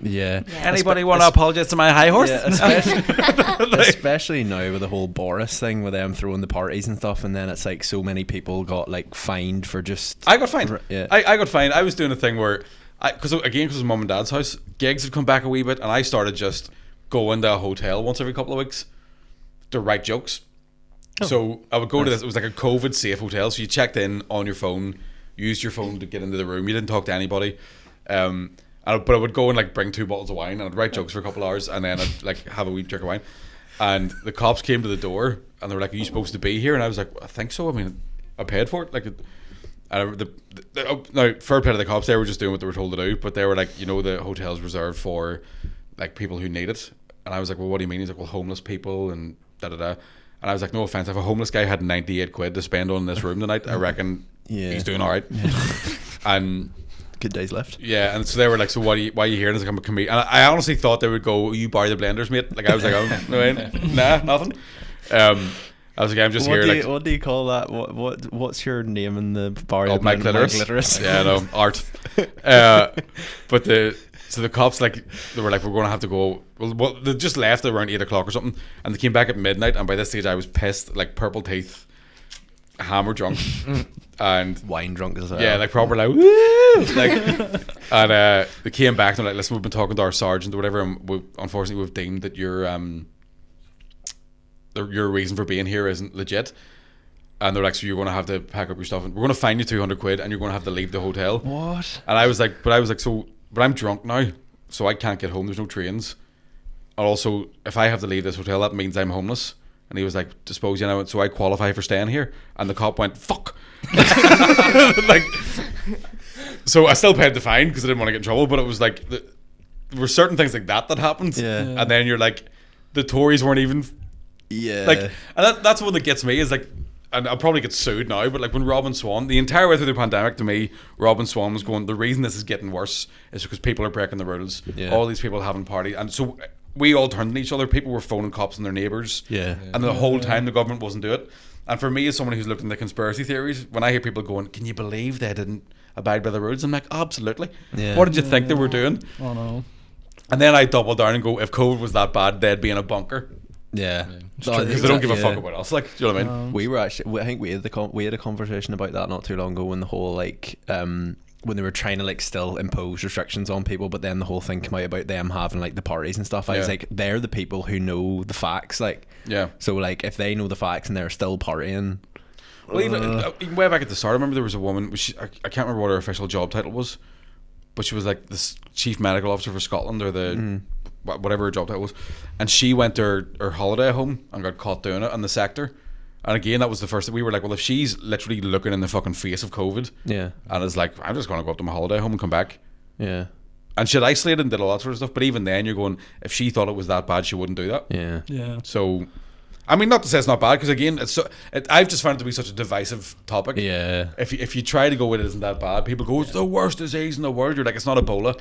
S4: Yeah.
S1: Anybody want to apologize to my high horse?
S4: Yeah, especially now with the whole Boris thing with them throwing the parties and stuff, and then it's like so many people got like fined for just.
S1: I got fined.
S4: Yeah.
S1: I got fined. I was doing a thing where, because it was mum and dad's house, gigs had come back a wee bit, and I started just going to a hotel once every couple of weeks to write jokes. So I would go to this. It was like a COVID safe hotel. So you checked in on your phone, used your phone to get into the room. You didn't talk to anybody. But I would go and like bring 2 bottles of wine, and I'd write jokes for a couple of hours, and then I'd like have a wee drink of wine. And the cops came to the door, and they were like, "Are you supposed to be here?" And I was like, "I think so. I mean, I paid for it." Like, now fair play to the cops, they were just doing what they were told to do, but they were like, the hotel's reserved for like people who need it. And I was like, "Well, what do you mean?" He's like, "Well, homeless people and da da da." And I was like, "No offense, if a homeless guy had 98 quid to spend on this room tonight, I reckon he's doing all right." And
S4: good days left.
S1: Yeah, and so they were like, "So why are you here?" And I was like, "I'm a comedian." And I honestly thought they would go, "You borrow the blenders, mate." Like I was like, "Oh, no, nah, nothing." I was like, "I'm just here."
S4: What do you call that? What's your name in the bar?
S1: Oh, my clitoris. Yeah, no, art. But the cops, like, they were like, "We're going to have to go." Well, they just left at around 8 o'clock or something, and they came back at midnight. And by this stage, I was pissed, like purple teeth, hammer drunk. And
S4: wine drunk as well.
S1: Yeah, like proper like woo, like, and they came back and they're like, "Listen, we've been talking to our sergeant or whatever, and unfortunately we've deemed that your reason for being here isn't legit." And they're like, "So you're going to have to pack up your stuff, and we're going to fine you 200 quid, and you're going to have to leave the hotel."
S4: What?
S1: And I was like, but I'm drunk now, so I can't get home. There's no trains, and also if I have to leave this hotel, that means I'm homeless. And he was like, "Suppose so I qualify for staying here." And the cop went, "Fuck." Like, so I still paid the fine because I didn't want to get in trouble. But it was like there were certain things like that happened.
S4: Yeah.
S1: And then you're like, the Tories weren't even.
S4: Yeah.
S1: Like, and that's one that gets me is like, and I'll probably get sued now. But like when Robin Swan, the entire way through the pandemic, to me, Robin Swan was going, the reason this is getting worse is because people are breaking the rules.
S4: Yeah.
S1: All these people having parties, and so we all turned on each other. People were phoning cops on their neighbours.
S4: Yeah.
S1: And the whole time the government wasn't doing it. And for me, as someone who's looked into conspiracy theories, when I hear people going, "Can you believe they didn't abide by the rules?" I'm like, absolutely.
S4: Yeah.
S1: What did you think they were doing?
S2: Oh no.
S1: And then I double down and go, if COVID was that bad, they'd be in a bunker.
S4: Yeah.
S1: Because they don't give a fuck about us. Like, do you know what I mean?
S4: We were actually, I think we had a conversation about that not too long ago when the whole like when they were trying to like still impose restrictions on people, but then the whole thing came out about them having like the parties and stuff. I was like, they're the people who know the facts, like,
S1: yeah.
S4: So like if they know the facts and they're still partying,
S1: Well, even way back at the start, I remember there was a woman. I can't remember what her official job title was, but she was like the chief medical officer for Scotland or the whatever her job title was, and she went to her holiday home and got caught doing it on the sector. And again, that was the first that we were like, well, if she's literally looking in the fucking face of COVID, and is like, I'm just going to go up to my holiday home and come back, and she'd isolated and did all that sort of stuff. But even then, you're going, if she thought it was that bad, she wouldn't do that. So, I mean, not to say it's not bad, because again, I've just found it to be such a divisive topic. If you try to go with it isn't that bad, people go, it's the worst disease in the world. You're like, it's not Ebola.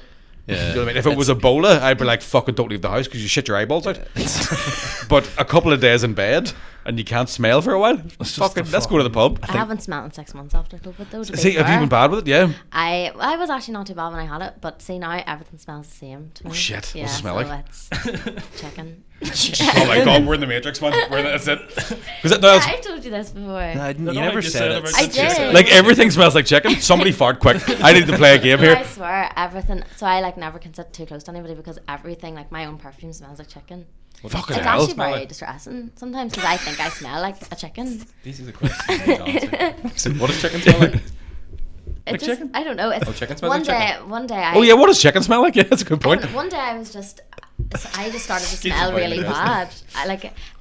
S1: You know what I mean? If it was Ebola, I'd be like, fucking don't leave the house because you shit your eyeballs out. But a couple of days in bed and you can't smell for a while, fucking let's go to the pub.
S6: I haven't smelled in 6 months after COVID though.
S1: See, have you been bad with it? Yeah.
S6: I was actually not too bad when I had it, but see now everything smells the same to me.
S1: Oh shit!
S6: Yeah,
S1: What's it smell
S6: so
S1: like?
S6: it's chicken.
S1: Oh my god, we're in the Matrix, man. That's it.
S6: I've told you this before.
S4: You never said it.
S6: I did.
S1: Like everything smells like chicken. Somebody fart quick. I need to play a game here.
S6: I swear, everything. So I like never can sit too close to anybody because everything, like my own perfume, smells like chicken.
S1: Fucking
S6: It's
S1: hell.
S6: actually very distressing sometimes because I think I smell like a chicken.
S5: These are the questions you need to answer. What does chicken smell like?
S6: It just,
S1: chicken?
S6: I don't know. It's
S5: chicken smells like chicken?
S6: One day I.
S1: Oh yeah, what does chicken smell like? Yeah, that's a good point.
S6: One day I just started to smell really bad.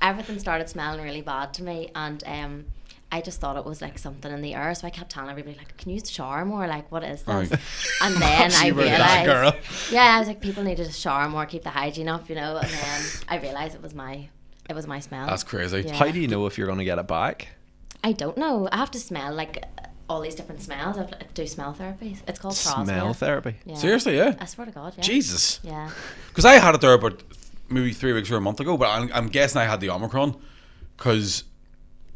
S6: Everything started smelling really bad to me, and I just thought it was like something in the air. So I kept telling everybody, like, "Can you shower more? Like, what is this?"
S1: Right.
S6: And then I
S1: You were that girl.
S6: realized, yeah, I was like, people needed to shower more, keep the hygiene up, you know. And then I realized it was my smell.
S1: That's crazy.
S6: Yeah.
S4: How do you know if you're going to get it back?
S6: I don't know. I have to smell like all these different smells. I do smell therapy. It's called
S4: Smell therapy.
S6: Yeah.
S1: Seriously, yeah.
S6: I swear to God, yeah.
S1: Jesus.
S6: Yeah.
S1: Because I had it there about maybe 3 weeks or a month ago, but I'm guessing I had the Omicron because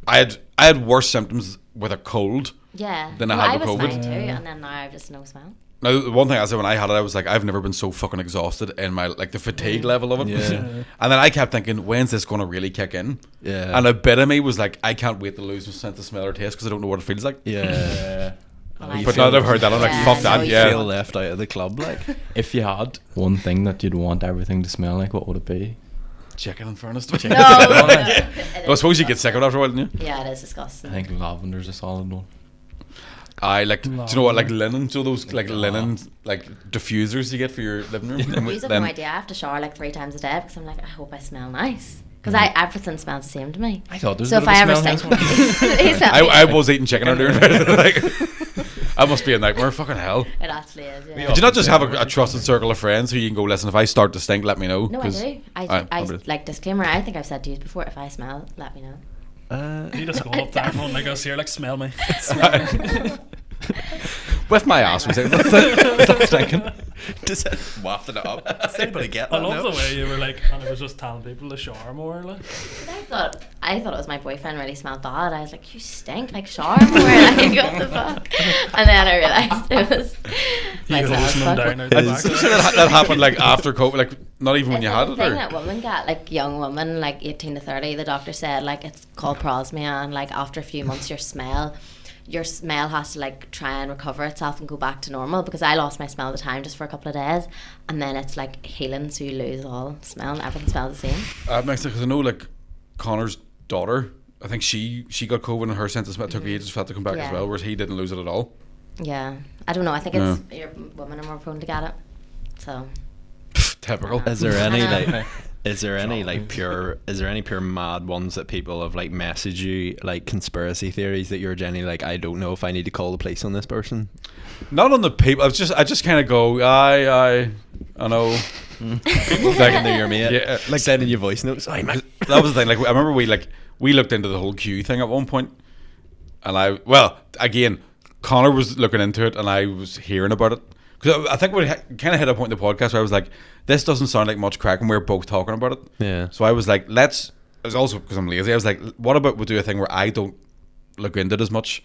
S1: I had worse symptoms with a cold.
S6: Yeah.
S1: Than I had with
S6: was
S1: COVID.
S6: fine too, and then now I have just no smell.
S1: Now, the one thing I said when I had it, I was like, I've never been so fucking exhausted in my, like, the fatigue level of it.
S4: Yeah.
S1: And then I kept thinking, when's this going to really kick in?
S4: Yeah.
S1: And a bit of me was like, I can't wait to lose my sense of smell or taste because I don't know what it feels like.
S4: Yeah.
S1: But now that I've heard that, I'm like,
S6: Yeah,
S1: fuck
S6: I
S1: that,
S6: know you
S1: yeah.
S4: Feel left out of the club, like.
S5: If you had one thing that you'd want everything to smell like, what would it be?
S1: Chicken, in fairness.
S6: No,
S1: I suppose you get sick of it after a while, don't you?
S6: Yeah, it is disgusting.
S5: I think lavender's a solid one.
S1: I like, do you know what, like linen, so those like linen, like diffusers you get for your living room?
S6: You have no idea. I have to shower like 3 times a day because I'm like, I hope I smell nice. Because everything smells the same to me.
S5: I thought there was
S6: So
S5: a
S6: if
S5: bit
S6: I
S5: of a
S6: ever
S5: smell
S6: stink,
S5: enhancement.
S1: I was eating chicken earlier. Like, that must be a nightmare. Fucking hell.
S6: It actually is. Yeah.
S1: Did you not just have a trusted circle of friends who you can go, listen, if I start to stink, let me know?
S6: No, I
S1: 'cause
S6: do.
S1: I
S6: Like disclaimer. I think I've said to you before. If I smell, let me know.
S2: You just go up to everyone like us here, like, smell me.
S1: with my ass, we say, that's stinking.
S4: Just wafted it up. Does anybody get
S2: I
S4: that?
S2: love
S4: No?
S2: the way you were like, and I was just telling people to shower more. Like,
S6: I thought it was my boyfriend really smelled bad. I was like, you stink, like shower more. Like, what the fuck? And then I realised it was
S2: you
S6: myself.
S2: hosing them
S6: But
S2: down out the back.
S1: So that happened like after COVID, like not even when you had
S6: the
S1: it?
S6: thing
S1: Or?
S6: that women get, like young women, like 18 to 30, the doctor said like it's called prosmia, and like after a few months your smell has to like try and recover itself and go back to normal, because I lost my smell at the time just for a couple of days, and then it's like healing, so you lose all smell and everything smells the same.
S1: That makes sense, because I know like Connor's daughter, I think she got COVID and her sense of smell took ages for that to come back as
S6: Yeah.
S1: well, whereas he didn't lose it at all.
S6: Yeah, I don't know, I think it's women are more prone to get it, so
S1: Typical.
S4: Is there any
S6: I know.
S4: like? Is there any like pure? Is there any pure mad ones that people have like messaged you, like conspiracy theories that you're Jenny like, I don't know if I need to call the police on this person?
S1: Not on the people. I just kind of go, I know.
S4: People thinking they're your mate,
S1: Yeah.
S4: like sending you voice notes. "Oi, mate."
S1: That was the thing. Like I remember we looked into the whole Q thing at one point, and again, Connor was looking into it, and I was hearing about it. Because I think we kind of hit a point in the podcast where I was like, this doesn't sound like much crack, and we were both talking about it.
S4: Yeah.
S1: So I was like, it was also because I'm lazy. I was like, what about we do a thing where I don't look into it as much,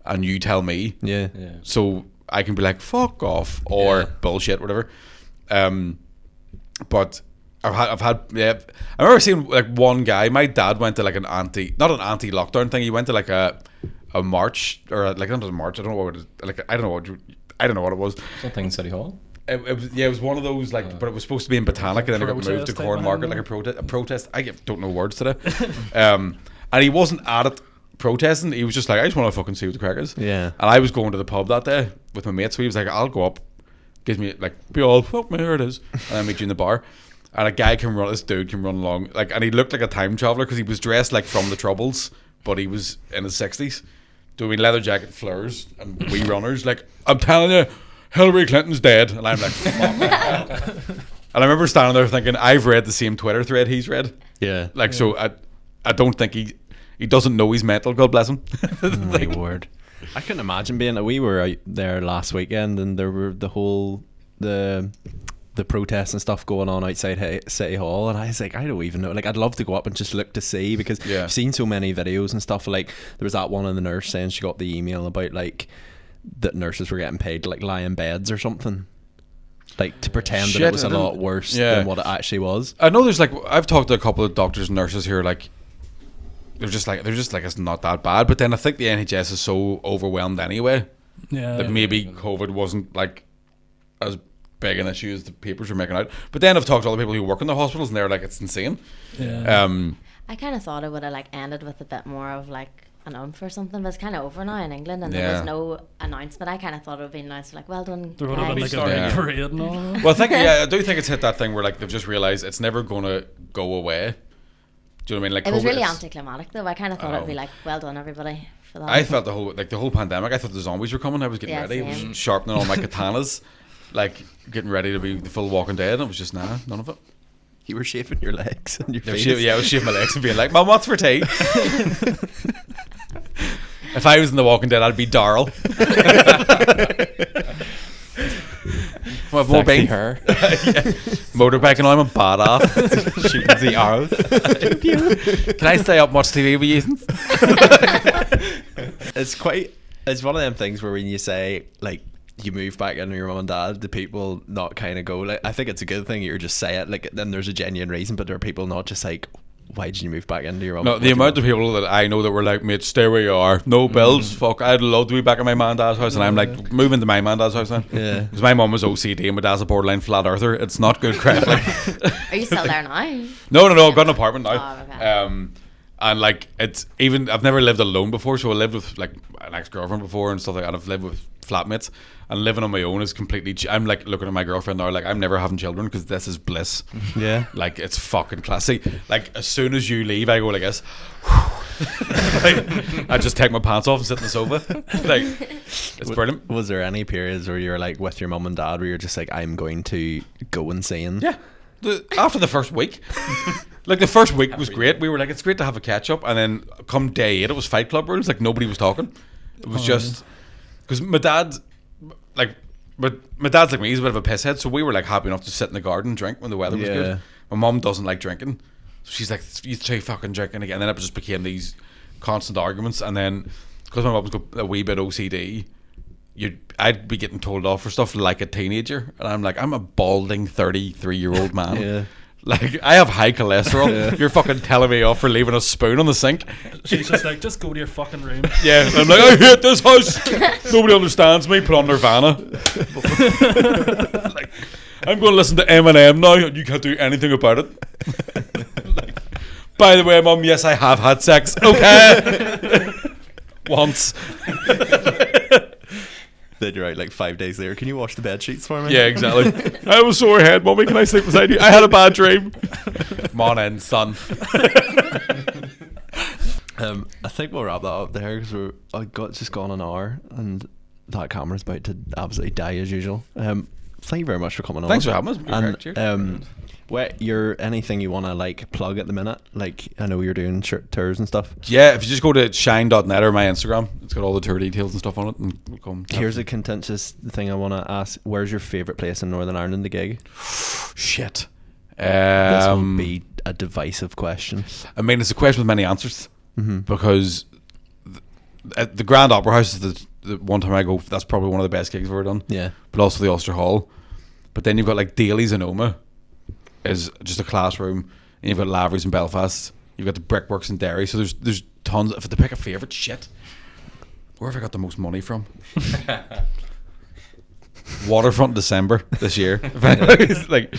S1: and you tell me.
S4: Yeah.
S1: So I can be like, fuck off, or bullshit, whatever. But I remember seeing like one guy. My dad went to like not an anti-lockdown thing. He went to like a march, or like not a march. I don't know what it is. Like I don't know what it was.
S5: Something in City Hall.
S1: It was one of those like, but it was supposed to be in Botanic, and then it got moved to
S2: Protest type
S1: Corn
S2: one,
S1: Market,
S2: yeah.
S1: like a protest. I don't know words today. And he wasn't at it protesting. He was just like, I just want to fucking see what the crack is.
S4: Yeah.
S1: And I was going to the pub that day with my mates, so he was like, I'll go up, gives me like, be all, fuck me, here it is, and I meet you in the bar. And this dude came run along, like, and he looked like a time traveler because he was dressed like from the Troubles, but he was in his 60s, doing leather jacket, fleurs, and wee runners. Like, I'm telling you, Hillary Clinton's dead, and I'm like, fuck. And I remember standing there thinking, I've read the same Twitter thread he's read.
S4: Yeah.
S1: Like, so I don't think he doesn't know he's mental. God bless him.
S4: My word. I couldn't imagine being. We were out there last weekend, and there were the protests and stuff going on outside City Hall, and I was like, I don't even know. Like, I'd love to go up and just look to see, because I've seen so many videos and stuff. Like, there was that one of the nurse saying she got the email about like that nurses were getting paid to like lie in beds or something, like to pretend that it was a lot worse than what it actually was.
S1: I know there's like, I've talked to a couple of doctors and nurses here, like they're just like it's not that bad, but then I think the NHS is so overwhelmed anyway that maybe COVID wasn't like as big an issue as the papers are making out. But then I've talked to other people who work in the hospitals, and they're like, it's insane.
S6: I kind of thought it would have like ended with a bit more of like an oomph or something, but it's kind of over now in England, and there was no announcement. I kind of thought it would be announced like, well done.
S2: There would have been like a big parade and all.
S1: Well, I do think it's hit that thing where like they've just realised it's never going to go away. Do you know what I mean? Like,
S6: it was really anticlimactic though. I kind of thought it would be like, well done everybody for that.
S1: I felt the whole pandemic, I thought the zombies were coming. I was getting ready. I was sharpening all my katanas, like getting ready to be the full Walking Dead, and it was just none of it.
S4: You were shaving your legs and your face.
S1: I was shaving my legs and being like, Mum, what's for tea? If I was in the Walking Dead, I'd be Darryl. More beans.
S4: Her.
S1: Motorbiking, I'm a badass.
S4: Shooting the arrows.
S1: Can I stay up and watch TV with you?
S4: It's one of them things where when you say like you move back in with your mum and dad, the people not kind of go like, I think it's a good thing you just say it, like then there's a genuine reason, but there are people not just like, why did you move back into your mum?
S1: No, the amount of people that I know that were like, mate, stay where you are, no bills, fuck, I'd love to be back in my man and dad's house, and I'm like, moving to my man and dad's house now. Yeah, because my mum was OCD and my dad's a borderline flat earther. It's not good crap. Like,
S6: are you still there now?
S1: No, I've got an apartment now.
S6: Oh, okay.
S1: And like, it's even, I've never lived alone before, so I lived with like an ex-girlfriend before and stuff like that. I've lived with flatmates, and living on my own is completely I'm like looking at my girlfriend now, like, I'm never having children because this is bliss.
S4: Yeah,
S1: like, it's fucking classy. Like, as soon as you leave, I go like this. Like, I just take my pants off and sit on the sofa. Like, it's brilliant.
S4: Was there any periods where you were like with your mum and dad where you're just like, I'm going to go insane?
S1: Yeah, after the first week. Like, the first week was great. We were like, it's great to have a catch up, and then come day 8, it was Fight Club rules. Like, nobody was talking. It was just because my dad's like me. He's a bit of a pisshead, so we were like happy enough to sit in the garden and drink when the weather was good. My mum doesn't like drinking, so she's like, you try fucking drinking again. And then it just became these constant arguments, and then because my mum was a wee bit OCD, I'd be getting told off for stuff like a teenager, and I'm like, I'm a balding 33-year-old man. Yeah. Like, I have high cholesterol. Yeah. You're fucking telling me off for leaving a spoon on the sink.
S2: She's just like, just go to your fucking room.
S1: Yeah, I'm like, I hate this house. Nobody understands me. Put on Nirvana. Like, I'm going to listen to Eminem now, and you can't do anything about it. Like, by the way, Mum, yes, I have had sex. Okay. Once.
S4: Then you're out like 5 days later. Can you wash the bed sheets for me?
S1: Yeah, exactly. I have a sore head, Mummy. Can I sleep beside you? I had a bad dream. Come on in, son.
S4: I think we'll wrap that up there because just gone an hour and that camera's about to absolutely die as usual. Thank you very much for coming on.
S1: Thanks for having us.
S4: And anything you want to like plug at the minute? Like, I know you're doing tours and stuff.
S1: Yeah, if you just go to shine.net or my Instagram, it's got all the tour details and stuff on it. And we'll come.
S4: Here's a contentious thing I want to ask: where's your favourite place in Northern Ireland to gig?
S1: Shit.
S4: This would be a divisive question.
S1: I mean, it's a question with many answers because the Grand Opera House is the one time I go. That's probably one of the best gigs I've ever done.
S4: Yeah,
S1: but also the Ulster Hall. But then you've got like Daly's in Oma. Is just a classroom, and you've got Lavery's in Belfast, you've got the Brickworks in Derry, so there's tons. If I had to pick a favourite, shit, where have I got the most money from? Waterfront December this year. Like,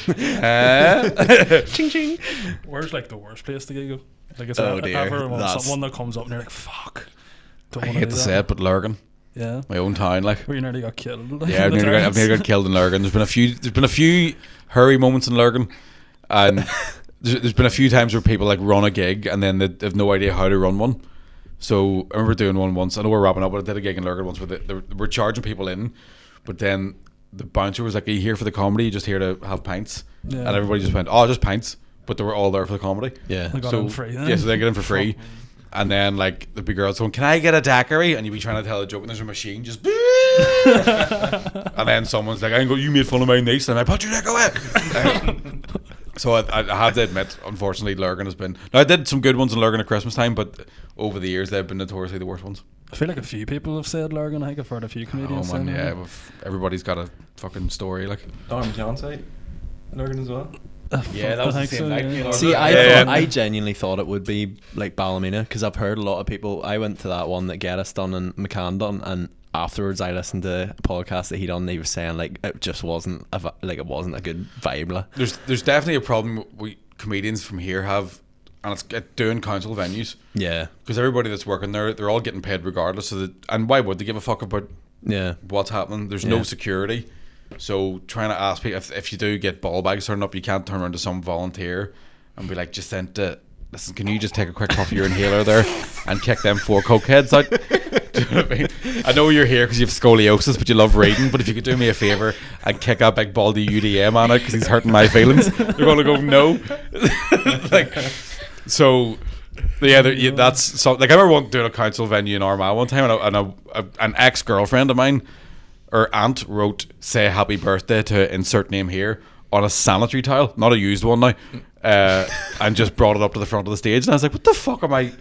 S2: ching ching. Where's like the worst place to go? Like it's
S4: Oh, dear.
S2: everyone
S4: That's-
S2: someone that comes up and you're like, fuck. Don't
S1: I
S2: wanna
S1: hate
S2: do
S1: to
S2: that.
S1: say it, but Lurgan,
S2: Yeah.
S1: my own town, like.
S2: Where you nearly got killed.
S1: Yeah, I've nearly got killed in Lurgan. There's been a few hurry moments in Lurgan, and there's been a few times where people like run a gig and then they have no idea how to run one. So I remember doing one once. I know we're wrapping up, but I did a gig in Lurgan once where they were charging people in, but then the bouncer was like, "Are you here for the comedy? You just here to have pints?"
S2: Yeah.
S1: And everybody just went, "Oh, just pints," but they were all there for the comedy.
S4: Yeah.
S2: They got
S1: So
S2: in free,
S1: yeah, so they get in for free. And then like there'd be girls going, "Can I get a daiquiri?" And you'd be trying to tell a joke and there's a machine just and then someone's like, "You made fun of my niece," and I'm like, "Put your neck away." So I have to admit, unfortunately, Lurgan has been. Now I did some good ones in Lurgan at Christmas time, but over the years they've been notoriously the worst ones.
S2: I feel like a few people have said Lurgan. I think I've heard a few comedians
S1: Oh man,
S2: saying
S1: yeah,
S2: that.
S1: everybody's got a fucking story. Like,
S5: Darren John site, Lurgan as well.
S1: yeah, that was
S2: I
S1: the
S2: think
S1: same
S2: so,
S1: night.
S2: yeah.
S1: You know,
S4: See, I
S1: yeah.
S4: thought, I genuinely thought it would be like Ballymena because I've heard a lot of people. I went to that one that Geddes done and McCann done, and afterwards I listened to a podcast that he done. And he was saying like it just wasn't it wasn't a good vibe. Like.
S1: There's definitely a problem we comedians from here have, and it's doing council venues.
S4: Yeah,
S1: Because everybody that's working there, they're all getting paid regardless. And why would they give a fuck about
S4: yeah,
S1: what's happening? There's
S4: Yeah.
S1: no security. So trying to ask people, if you do get ball bags turned up, you can't turn around to some volunteer and be like, just sent it. Listen, can you just take a quick puff of your inhaler there and kick them 4 coke heads out? Do you know what I mean? I know you're here because you have scoliosis, but you love reading. But if you could do me a favour and kick that big baldy UDM on it because he's hurting my feelings, they're going to go no. Like, so yeah, that's so. Like I remember doing a council venue in Armagh one time, and an ex-girlfriend of mine, her aunt wrote "Say happy birthday" to insert name here on a sanitary towel, not a used one now. And just brought it up to the front of the stage, and I was like, "What the fuck am I?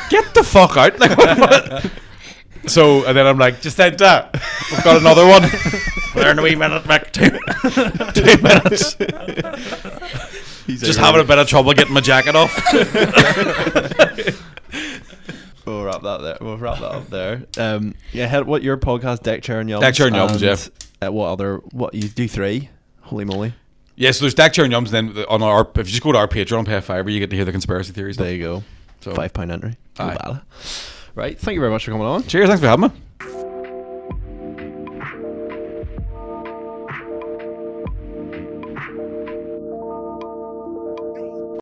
S1: Get the fuck out!" Like, what? So, and then I'm like, "Just send that. We've got another one. We're in a wee minute, Mick. 2 minutes. Just having a bit of trouble getting my jacket off."
S4: We'll wrap that up there. Yeah, what your podcast, Deck Chair and Yums?
S1: Deck Chair and Yums, yeah.
S4: What you do 3? Holy moly!
S1: Yeah, so there's Deck Chair and Yums, and then on if you just go to our Patreon and pay a $5, you get to hear the conspiracy theories.
S4: There you go.
S1: So
S4: £5 entry.
S1: Aye.
S4: No bother. Right. Thank you very much for coming on.
S1: Cheers, thanks for having me.